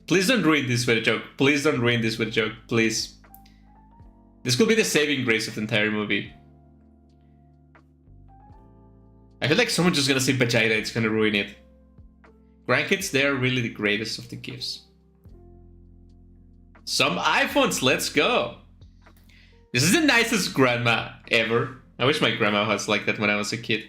Please don't ruin this with a joke. Please don't ruin this with a joke. Please. This could be the saving grace of the entire movie. I feel like someone's just gonna say vagina, it's gonna ruin it. Grandkids, they are really the greatest of the gifts. Some iPhones, let's go! This is the nicest grandma ever. I wish my grandma was like that when I was a kid.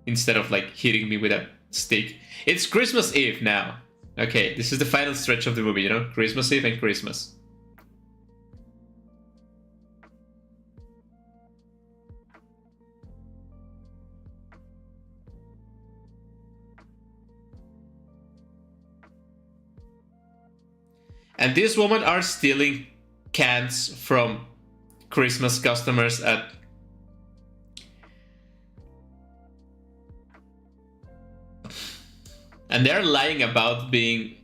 Instead of like hitting me with a stick. It's Christmas Eve now. Okay, this is the final stretch of the movie, you know? Christmas Eve and Christmas. And these women are stealing cans from Christmas customers at... And they're lying about being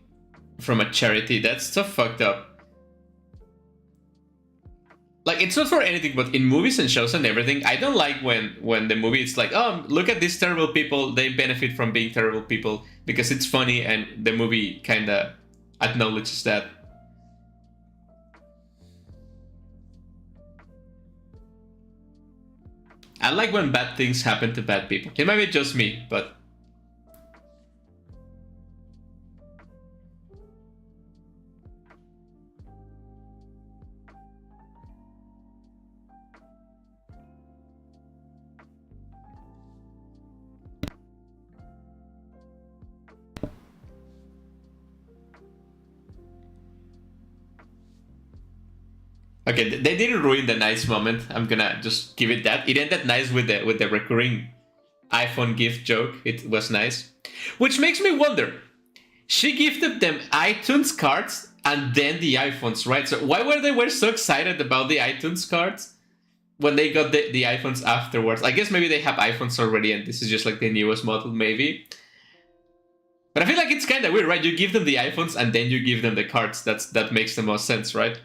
from a charity. That's so fucked up. like it's not for anything, but in movies and shows and everything, I don't like when the movie it's like, oh, look at these terrible people, they benefit from being terrible people because it's funny and the movie kind of acknowledges that. I like when bad things happen to bad people. It might be just me, but okay, they didn't ruin the nice moment. I'm gonna just give it that. It ended nice with the recurring iPhone gift joke. It was nice. Which makes me wonder. She gifted them iTunes cards and then the iPhones, right? So why were they so excited about the iTunes cards when they got the iPhones afterwards? I guess maybe they have iPhones already and this is just like the newest model, maybe. But I feel like it's kind of weird, right? You give them the iPhones and then you give them the cards. That makes the most sense, right?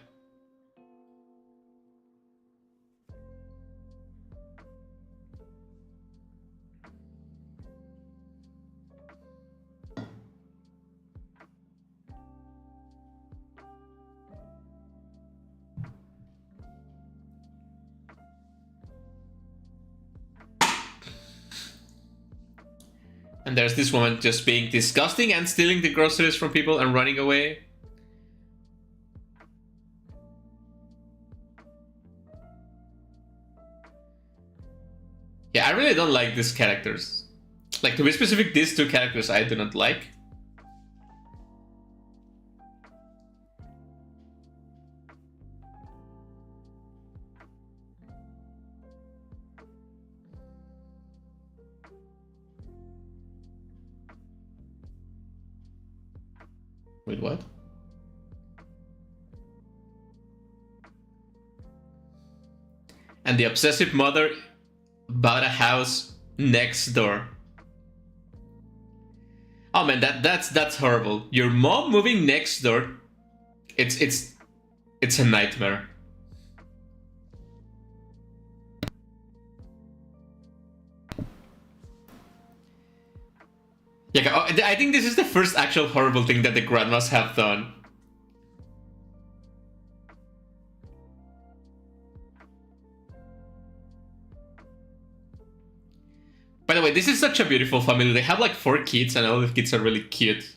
And there's this woman just being disgusting and stealing the groceries from people and running away. Yeah, I really don't like these characters. Like, to be specific, these two characters I do not like. Wait, what? And the obsessive mother bought a house next door. Oh man, that's horrible. Your mom moving next door. It's a nightmare. Yeah, I think this is the first actual horrible thing that the grandmas have done. By the way, this is such a beautiful family. They have like 4 kids and all the kids are really cute.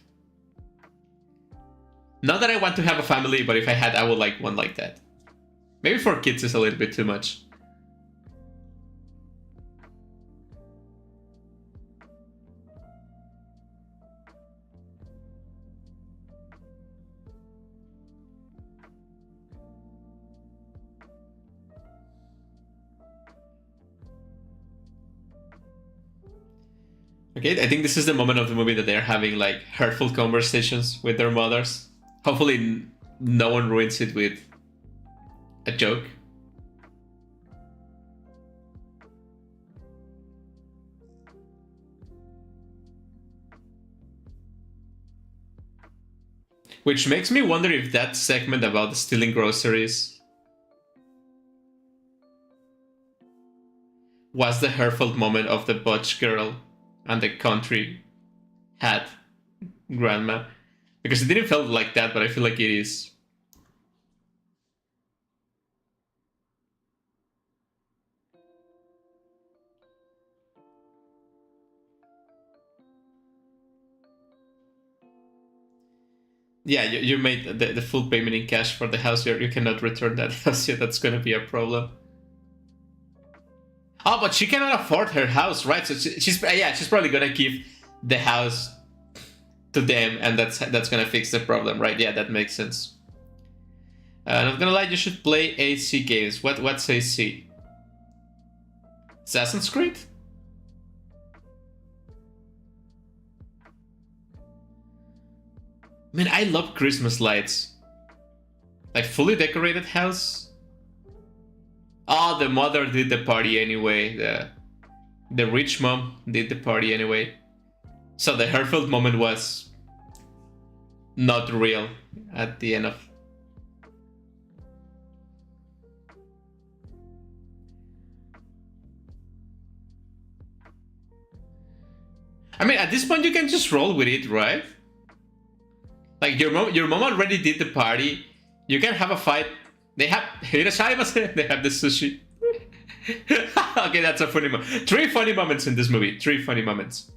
Not that I want to have a family, but if I had, I would like one like that. Maybe 4 kids is a little bit too much. Okay, I think this is the moment of the movie that they're having like hurtful conversations with their mothers. Hopefully no one ruins it with a joke. Which makes me wonder if that segment about stealing groceries was the hurtful moment of the butch girl and the country hat grandma. Because it didn't feel like that, but I feel like it is. Yeah, you made the full payment in cash for the house. You cannot return that house yet. That's going to be a problem. Oh, but she cannot afford her house, right? So she's probably going to give the house to them, and that's going to fix the problem, right? Yeah, that makes sense. Not gonna lie, you should play AC games. What's AC? Assassin's Creed? Man, I love Christmas lights. Like fully decorated house. Oh, the mother did the party anyway. The rich mom did the party anyway. So the hurtful moment was not real at the end of. I mean, at this point, you can just roll with it, right? Like your mom already did the party. You can have a fight. They have Hirashima. They have the sushi. Okay, that's a funny moment. 3 funny moments in this movie. 3 funny moments.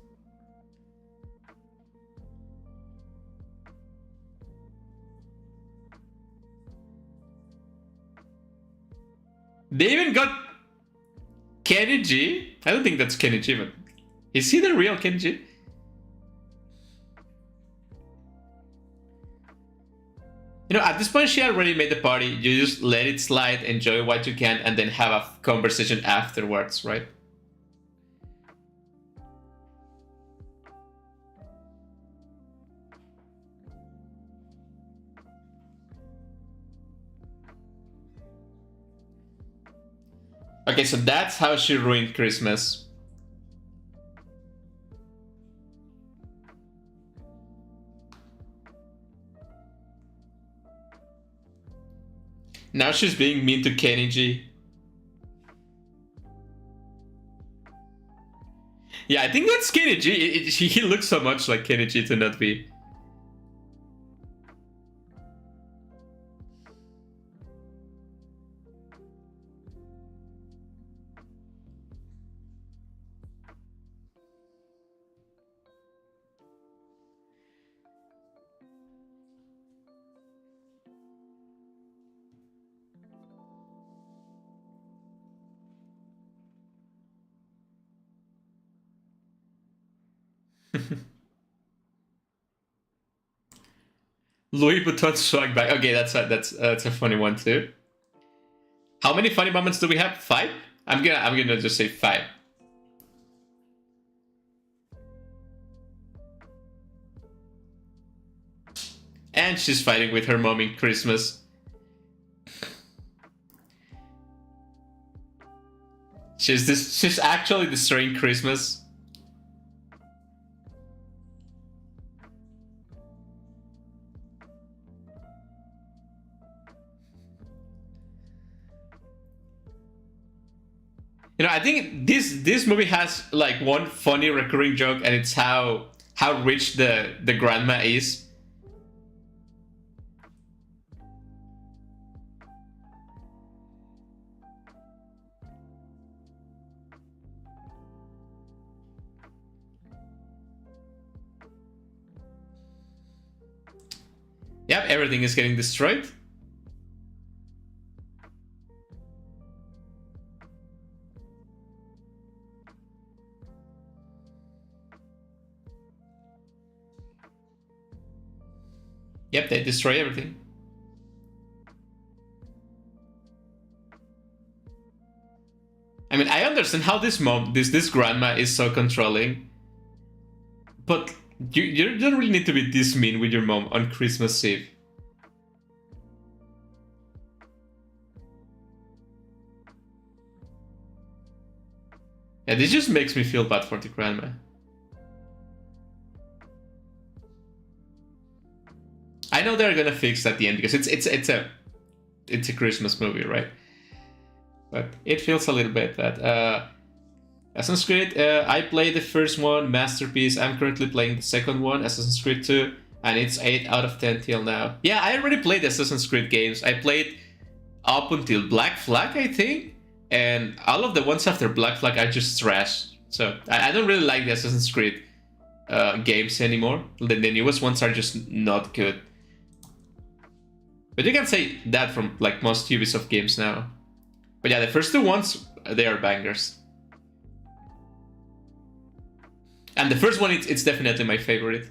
They even got Kenji. I don't think that's Kenji, but is he the real Kenji? You know, at this point, she already made the party. You just let it slide, enjoy what you can, and then have a conversation afterwards, right? Okay, so that's how she ruined Christmas. Now she's being mean to Kenichi. Yeah, I think that's Kenichi. He looks so much like Kenichi to not be. Louis Vuitton swag bag. Okay, that's a funny one too. How many funny moments do we have? 5? I'm gonna just say 5. And she's fighting with her mom in Christmas. She's actually destroying Christmas. You know, I think this movie has like one funny recurring joke, and it's how rich the grandma is. Yep, everything is getting destroyed. Yep, they destroy everything. I mean, I understand how this mom, this grandma is so controlling, but you don't really need to be this mean with your mom on Christmas Eve. Yeah, this just makes me feel bad for the grandma. I know they're gonna fix at the end because it's a Christmas movie, right? But it feels a little bit bad. Assassin's Creed, I played the first one, masterpiece. I'm currently playing the second one, Assassin's Creed 2, and it's 8 out of 10 till now. Yeah, I already played the Assassin's Creed games. I played up until Black Flag, I think, and all of the ones after Black Flag are just trash. So I don't really like the Assassin's Creed games anymore. The newest ones are just not good. But you can say that from like most Ubisoft games now. But yeah, the first 2 ones, they are bangers. And the first one, it's definitely my favorite.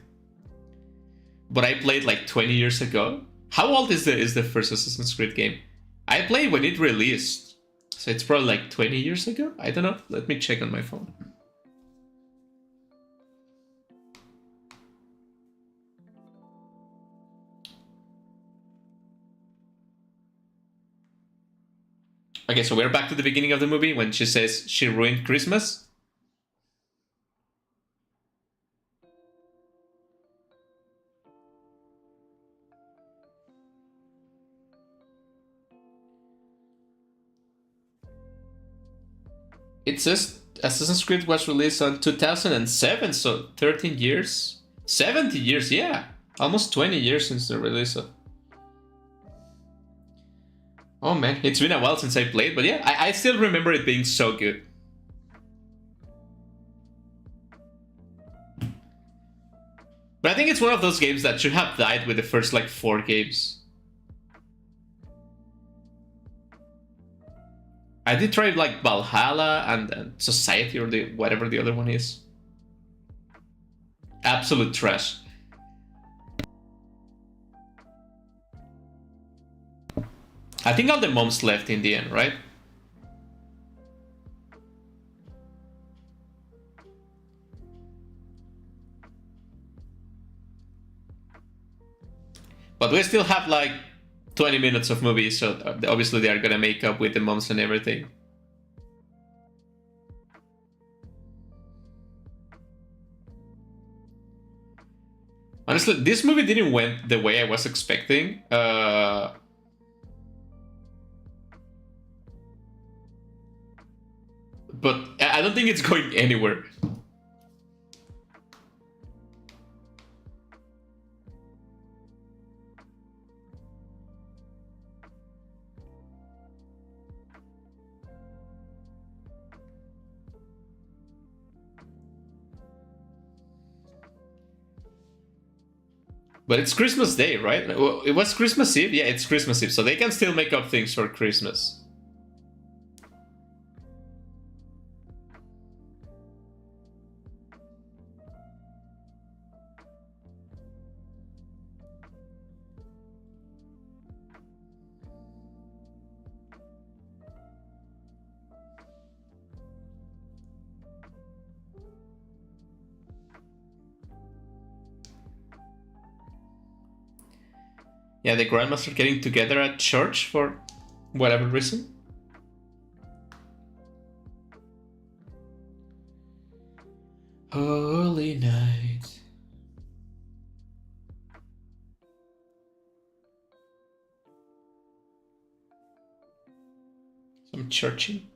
But I played like 20 years ago. How old is the first Assassin's Creed game? I played when it released. So it's probably like 20 years ago? I don't know. Let me check on my phone. Okay, so we're back to the beginning of the movie when she says she ruined Christmas. It says Assassin's Creed was released on 2007, so 13 years, 70 years, yeah, almost 20 years since the release of. Oh man, it's been a while since I played, but yeah, I still remember it being so good. But I think it's one of those games that should have died with the first like 4 games. I did try like Valhalla and Society or the whatever the other one is. Absolute trash. I think all the moms left in the end, right? But we still have like 20 minutes of movies, so obviously they are gonna make up with the moms and everything. Honestly, this movie didn't went the way I was expecting. But I don't think it's going anywhere. But it's Christmas Day, right? It was Christmas Eve? Yeah, it's Christmas Eve, so they can still make up things for Christmas. Yeah, the grandmas are getting together at church for whatever reason. Holy night. Some churching.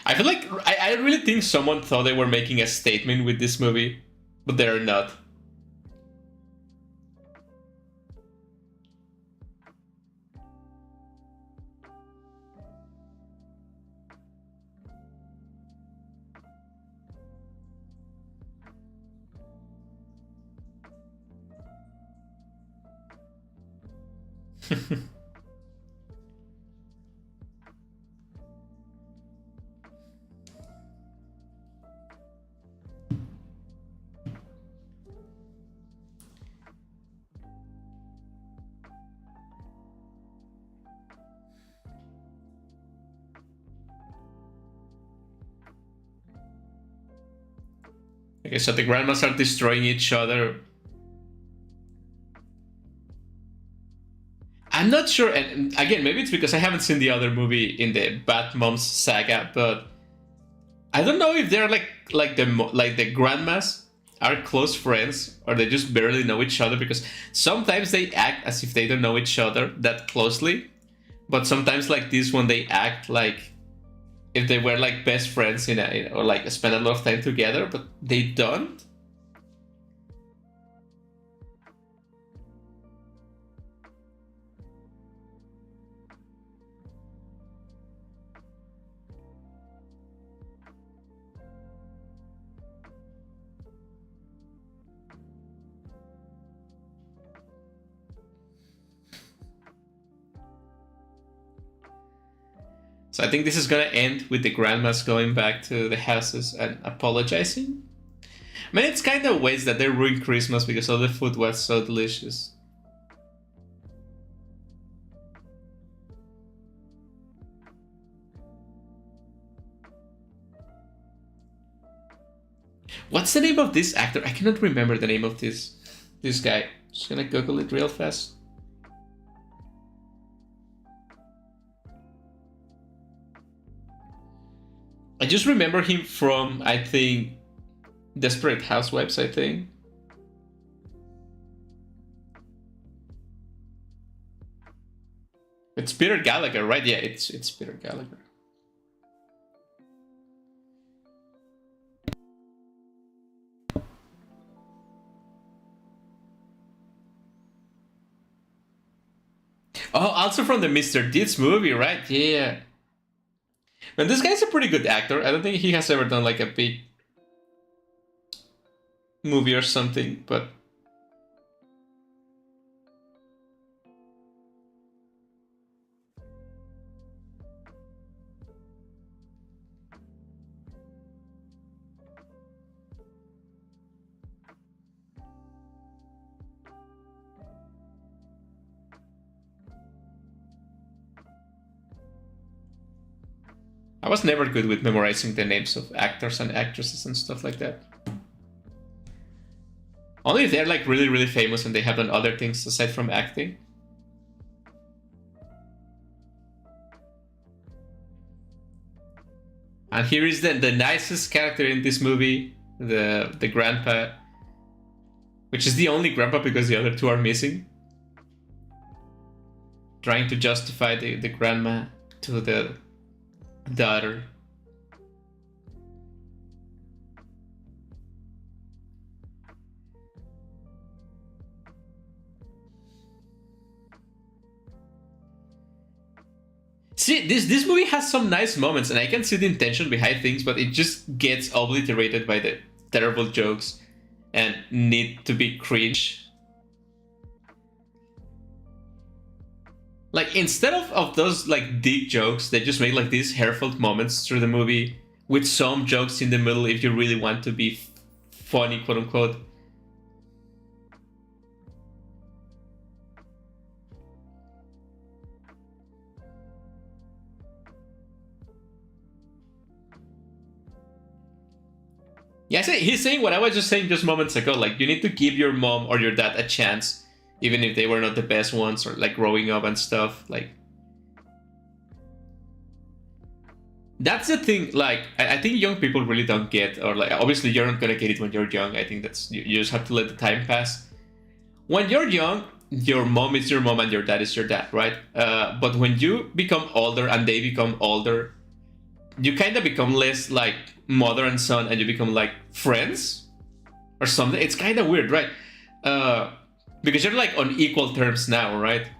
I feel like I really think someone thought they were making a statement with this movie, but they're not. Okay, so the grandmas are destroying each other. I'm not sure, and again, maybe it's because I haven't seen the other movie in the Bad Moms saga, but I don't know if they're like the grandmas are close friends or they just barely know each other, because sometimes they act as if they don't know each other that closely, but sometimes like this one they act like if they were like best friends or like spend a lot of time together, but they don't. So I think this is gonna end with the grandmas going back to the houses and apologizing. I mean, it's kind of ways that they ruined Christmas because all the food was so delicious. What's the name of this actor? I cannot remember the name of this guy. Just gonna Google it real fast. I just remember him from, I think, Desperate Housewives, I think. It's Peter Gallagher, right? Yeah, it's Peter Gallagher. Oh, also from the Mr. Deeds movie, right? Yeah. And this guy's a pretty good actor. I don't think he has ever done like a big movie or something, but I was never good with memorizing the names of actors and actresses and stuff like that. Only if they're like really, really famous and they have done other things aside from acting. And here is the nicest character in this movie, the grandpa, which is the only grandpa because the other two are missing. Trying to justify the grandma to the daughter. See, this movie has some nice moments, and I can see the intention behind things, but it just gets obliterated by the terrible jokes and need to be cringe. Like, instead of those like deep jokes, they just make like these hair-filled moments through the movie with some jokes in the middle if you really want to be funny, quote unquote. Yeah, he's saying what I was just saying just moments ago. Like, you need to give your mom or your dad a chance, even if they were not the best ones or like growing up and stuff. Like, that's the thing. Like, I think young people really don't get, or like, obviously you're not gonna get it when you're young. I think that's you just have to let the time pass. When you're young, your mom is your mom and your dad is your dad, right? But when you become older and they become older, you kind of become less like mother and son, and you become like friends or something. It's kind of weird, right? Because you're like on equal terms now, right?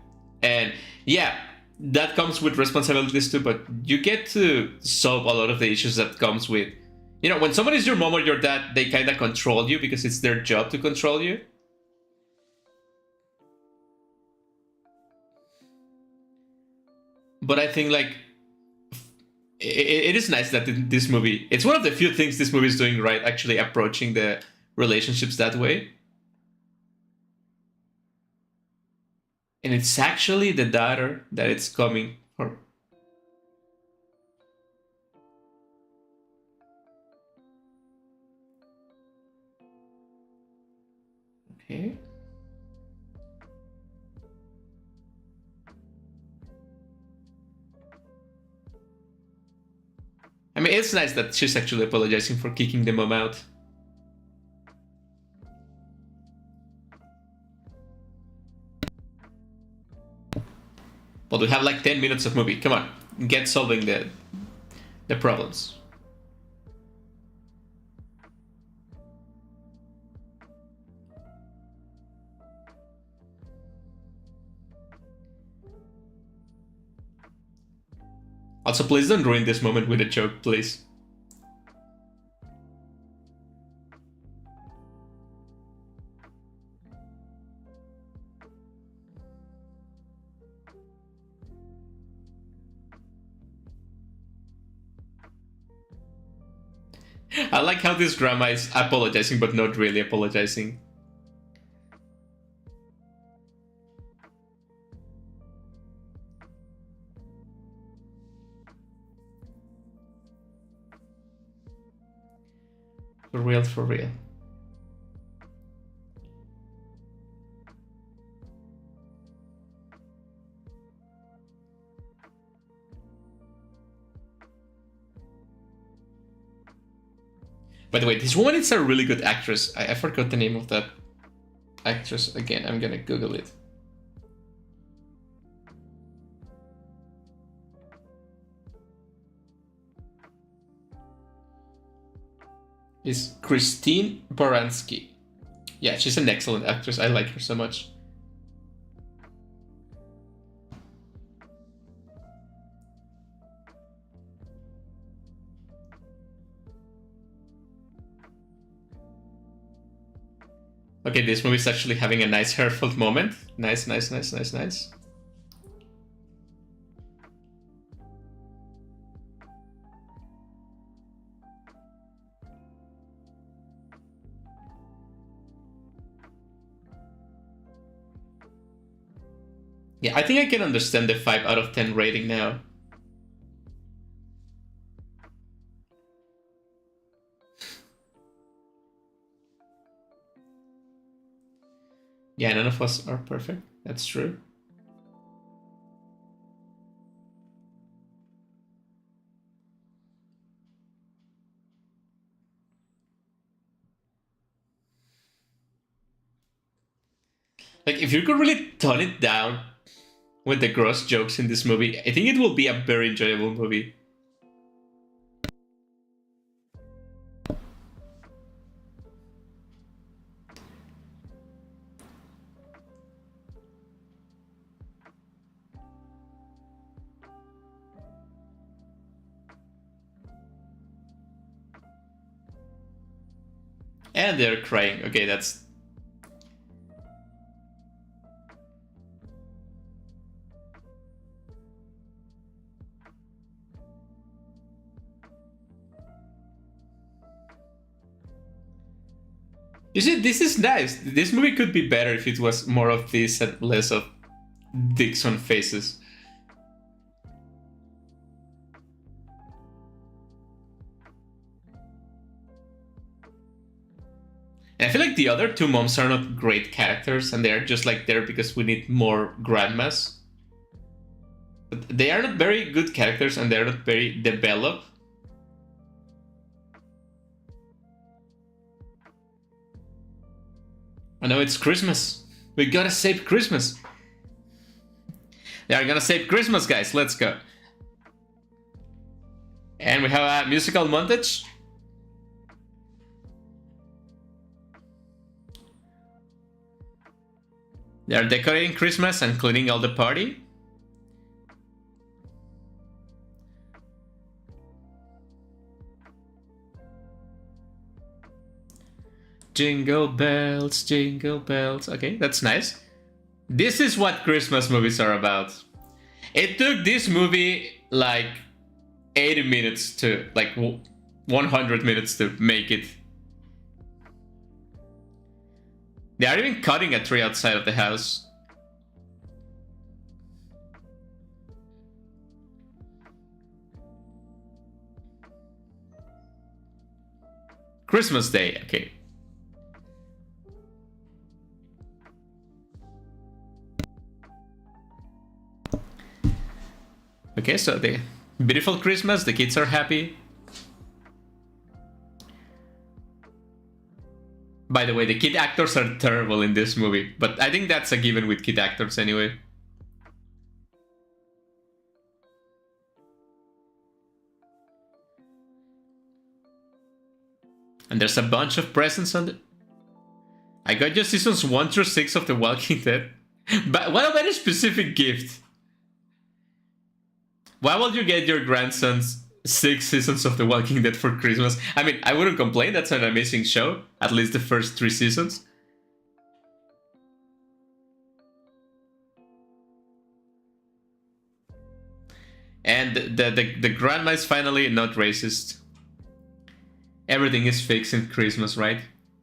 And yeah, that comes with responsibilities too. But you get to solve a lot of the issues that comes with, when someone is your mom or your dad, they kind of control you because it's their job to control you. But I think like it is nice that in this movie, it's one of the few things this movie is doing right, actually approaching the relationships that way. And it's actually the daughter that it's coming for. Okay. I mean, it's nice that she's actually apologizing for kicking the mom out. But we have like 10 minutes of movie. Come on, get solving the problems. Also, please don't ruin this moment with a joke, please. I like how this grandma is apologizing but not really apologizing. For real, for real. By the way, this woman is a really good actress. I forgot the name of that actress again. I'm gonna Google it. Is Christine Baranski. Yeah, she's an excellent actress. I like her so much. Okay, this movie is actually having a nice heartfelt moment. Nice, nice, nice, nice, nice. Yeah, I think I can understand the 5 out of 10 rating now. Yeah, none of us are perfect. That's true. Like, if you could really tone it down with the gross jokes in this movie, I think it will be a very enjoyable movie. And they're crying. Okay, that's... You see, this is nice. This movie could be better if it was more of this and less of dicks on faces. And I feel like the other two moms are not great characters, and they're just like there because we need more grandmas. But they are not very good characters, and they're not very developed. I know it's Christmas. We gotta save Christmas. They are gonna save Christmas, guys. Let's go. And we have a musical montage. They are decorating Christmas and cleaning all the party. Jingle bells, jingle bells. Okay, that's nice. This is what Christmas movies are about. It took this movie like 80 minutes to, like 100 minutes to make it. They are even cutting a tree outside of the house. Christmas Day, okay. Okay, so the beautiful Christmas, the kids are happy. By the way, the kid actors are terrible in this movie, but I think that's a given with kid actors anyway. And there's a bunch of presents on the... I got you seasons 1 through 6 of The Walking Dead. But what a very specific gift. Why will you get your grandsons 6 seasons of The Walking Dead for Christmas? I mean, I wouldn't complain, that's an amazing show. At least the first 3 seasons. And the grandma is finally not racist. Everything is fixed in Christmas, right?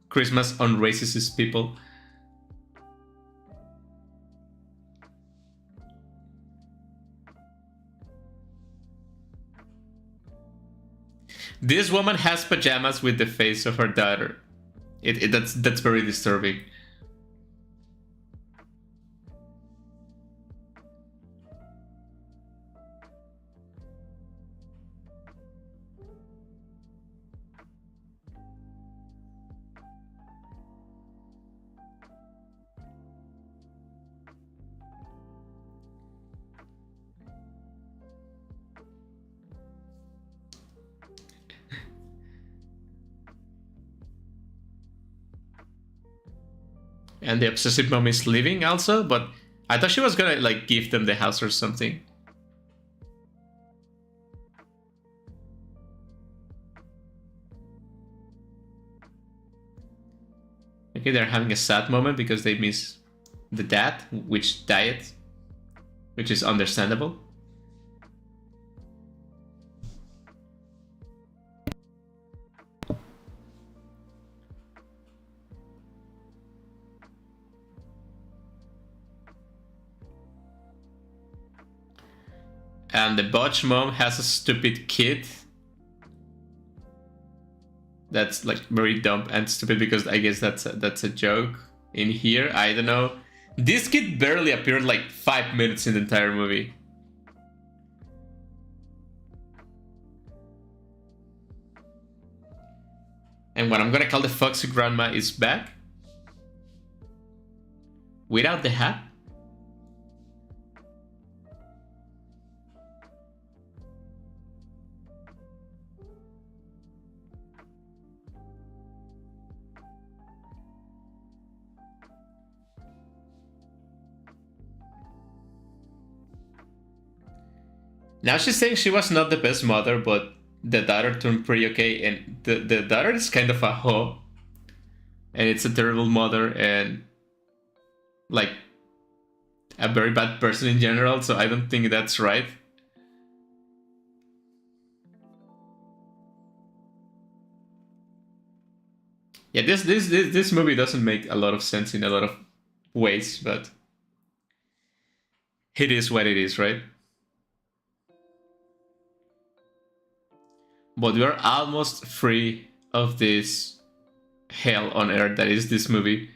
Christmas on racist people. This woman has pajamas with the face of her daughter. That's very disturbing. And the obsessive mom is leaving also, but I thought she was gonna like give them the house or something. Okay, they're having a sad moment because they miss the dad, which died, which is understandable. And the botch mom has a stupid kid. That's like very dumb and stupid because I guess that's a joke in here. I don't know. This kid barely appeared like 5 minutes in the entire movie. And what I'm gonna call the foxy grandma is back. Without the hat. Now she's saying she was not the best mother, but the daughter turned pretty okay, and the daughter is kind of a hoe. And it's a terrible mother and like a very bad person in general, so I don't think that's right. Yeah, this movie doesn't make a lot of sense in a lot of ways, but it is what it is, right? But we're almost free of this hell on earth that is this movie.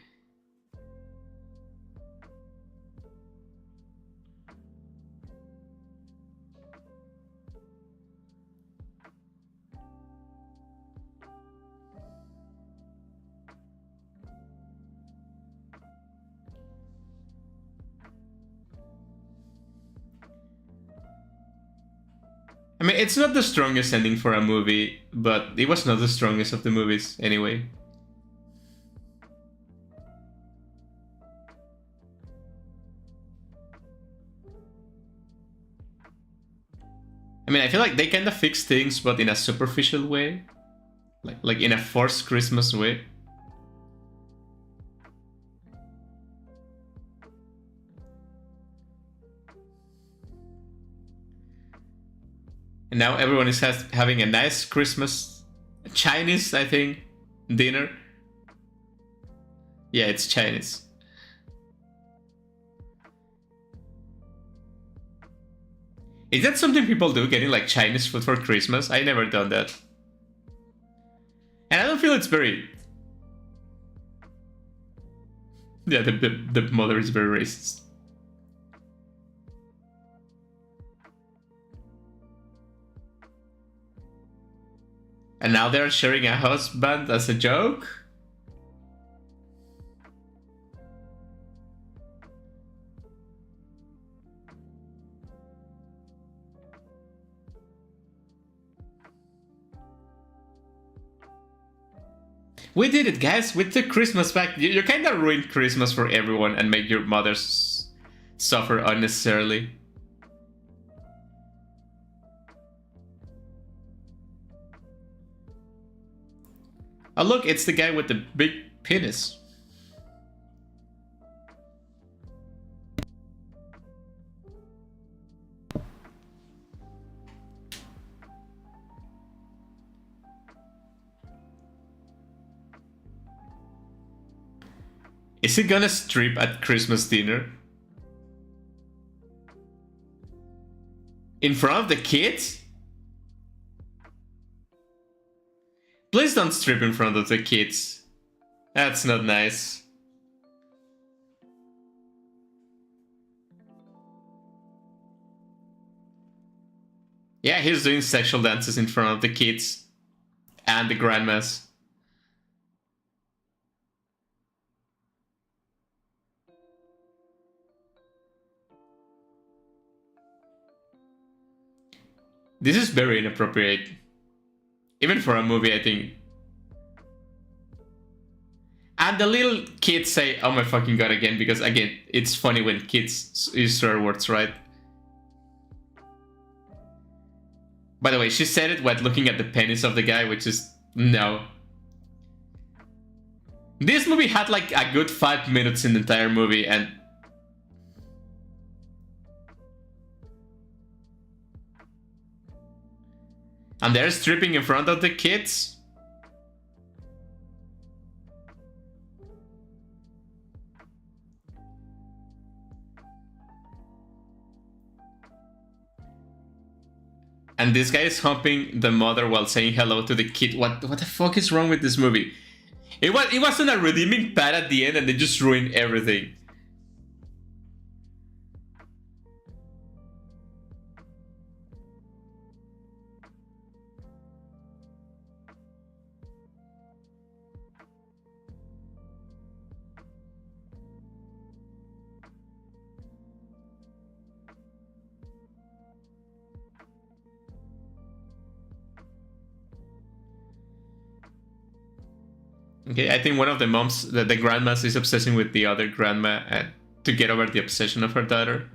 I mean, it's not the strongest ending for a movie, but it was not the strongest of the movies anyway. I mean, I feel like they kind of fix things, but in a superficial way. Like in a forced Christmas way. And now everyone is having a nice Christmas, Chinese, I think, dinner. Yeah, it's Chinese. Is that something people do, getting like Chinese food for Christmas? I never done that. And I don't feel it's very... Yeah, the mother is very racist. And now they're sharing a husband as a joke? We did it, guys. We took Christmas back. You kind of ruined Christmas for everyone and make your mothers suffer unnecessarily. Oh look, it's the guy with the big penis. Is he gonna strip at Christmas dinner? In front of the kids? Please don't strip in front of the kids. That's not nice. Yeah, he's doing sexual dances in front of the kids and the grandmas. This is very inappropriate. Even for a movie, I think. And the little kids say, "Oh my fucking god," again, because again, it's funny when kids use swear words, right? By the way, she said it while looking at the penis of the guy, which is no. This movie had like a good 5 minutes in the entire movie, and they're stripping in front of the kids. And this guy is humping the mother while saying hello to the kid. What the fuck is wrong with this movie? It wasn't a redeeming pad at the end, and they just ruined everything. Okay, I think one of the moms, the grandmas, is obsessing with the other grandma to get over the obsession of her daughter.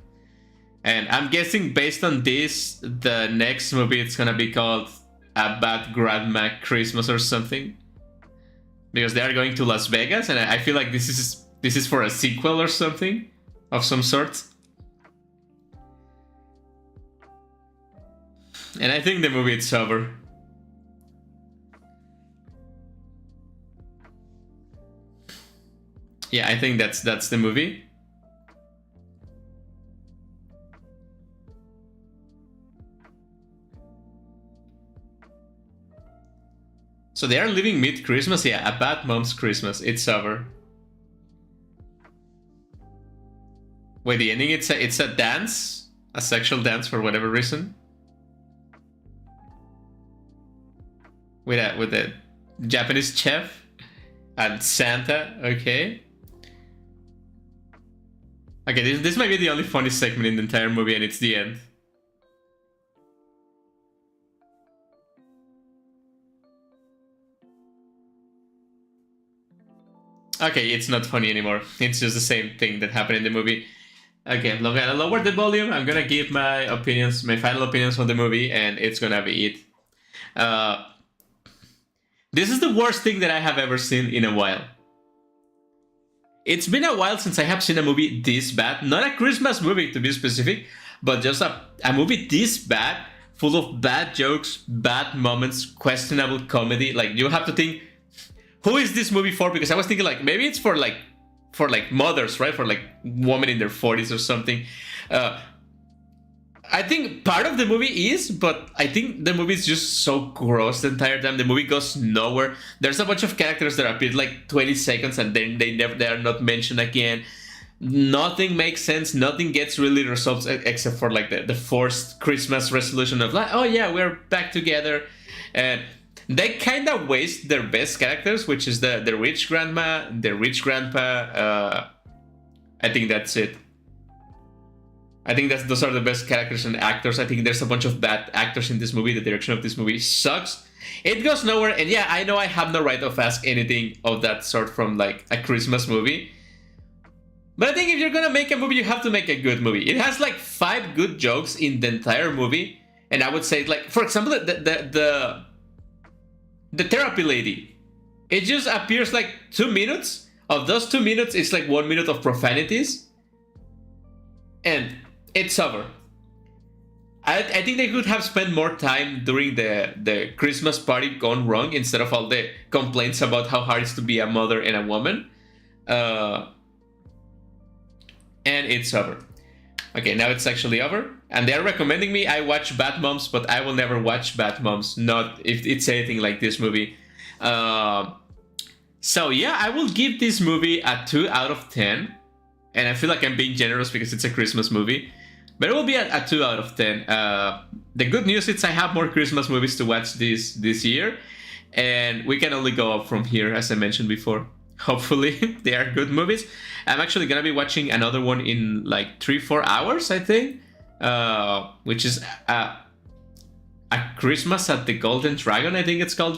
And I'm guessing based on this, the next movie it's gonna be called A Bad Grandma Christmas or something, because they are going to Las Vegas, and I feel like this is for a sequel or something of some sort. And I think the movie it's over. Yeah, I think that's the movie. So they are living mid-Christmas? Yeah, A Bad Mom's Christmas. It's over. Wait, the ending, it's a dance? A sexual dance for whatever reason? With a Japanese chef and Santa, okay. Okay, this might be the only funny segment in the entire movie, and it's the end. Okay, it's not funny anymore. It's just the same thing that happened in the movie. Okay, I'm gonna lower the volume. I'm gonna give my opinions, my final opinions on the movie, and it's gonna be it. This is the worst thing that I have ever seen in a while. It's been a while since I have seen a movie this bad. Not a Christmas movie, to be specific, but just a movie this bad, full of bad jokes, bad moments, questionable comedy. Like, you have to think, who is this movie for? Because I was thinking, like, maybe it's for mothers, right? For like women in their 40s or something. I think part of the movie is, but I think the movie is just so gross the entire time. The movie goes nowhere. There's a bunch of characters that appear like 20 seconds and then they are not mentioned again. Nothing makes sense. Nothing gets really resolved except for like the forced Christmas resolution of like, oh yeah, we're back together. And they kind of waste their best characters, which is the rich grandma, the rich grandpa. I think that's it. I think those are the best characters and actors. I think there's a bunch of bad actors in this movie. The direction of this movie sucks. It goes nowhere. And yeah, I know I have no right of ask anything of that sort from like a Christmas movie. But I think if you're gonna make a movie, you have to make a good movie. It has like 5 good jokes in the entire movie. And I would say, like, for example, the therapy lady. It just appears like 2 minutes. Of those 2 minutes, it's like 1 minute of profanities. And it's over. I think they could have spent more time during the Christmas party gone wrong instead of all the complaints about how hard it is to be a mother and a woman. And it's over. Okay, now it's actually over. And they're recommending me I watch Bad Moms, but I will never watch Bad Moms. Not if it's anything like this movie. So yeah, I will give this movie a 2 out of 10. And I feel like I'm being generous because it's a Christmas movie. But it will be a 2 out of 10. The good news is I have more Christmas movies to watch this year. And we can only go up from here, as I mentioned before. Hopefully, they are good movies. I'm actually going to be watching another one in like 3-4 hours, I think. Which is a Christmas at the Golden Dragon, I think it's called.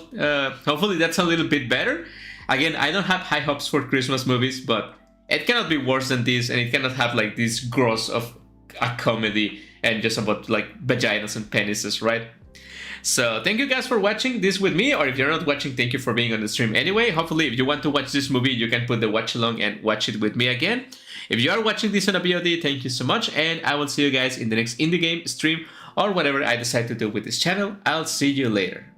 Hopefully, that's a little bit better. Again, I don't have high hopes for Christmas movies, but it cannot be worse than this, and it cannot have like this gross of a comedy and just about like vaginas and penises, right? So thank you guys for watching this with me, or if you're not watching, thank you for being on the stream anyway. Hopefully, if you want to watch this movie, you can put the watch along and watch it with me again. If you are watching this on a VOD, thank you so much, and I will see you guys in the next indie game stream or whatever I decide to do with this channel. I'll see you later.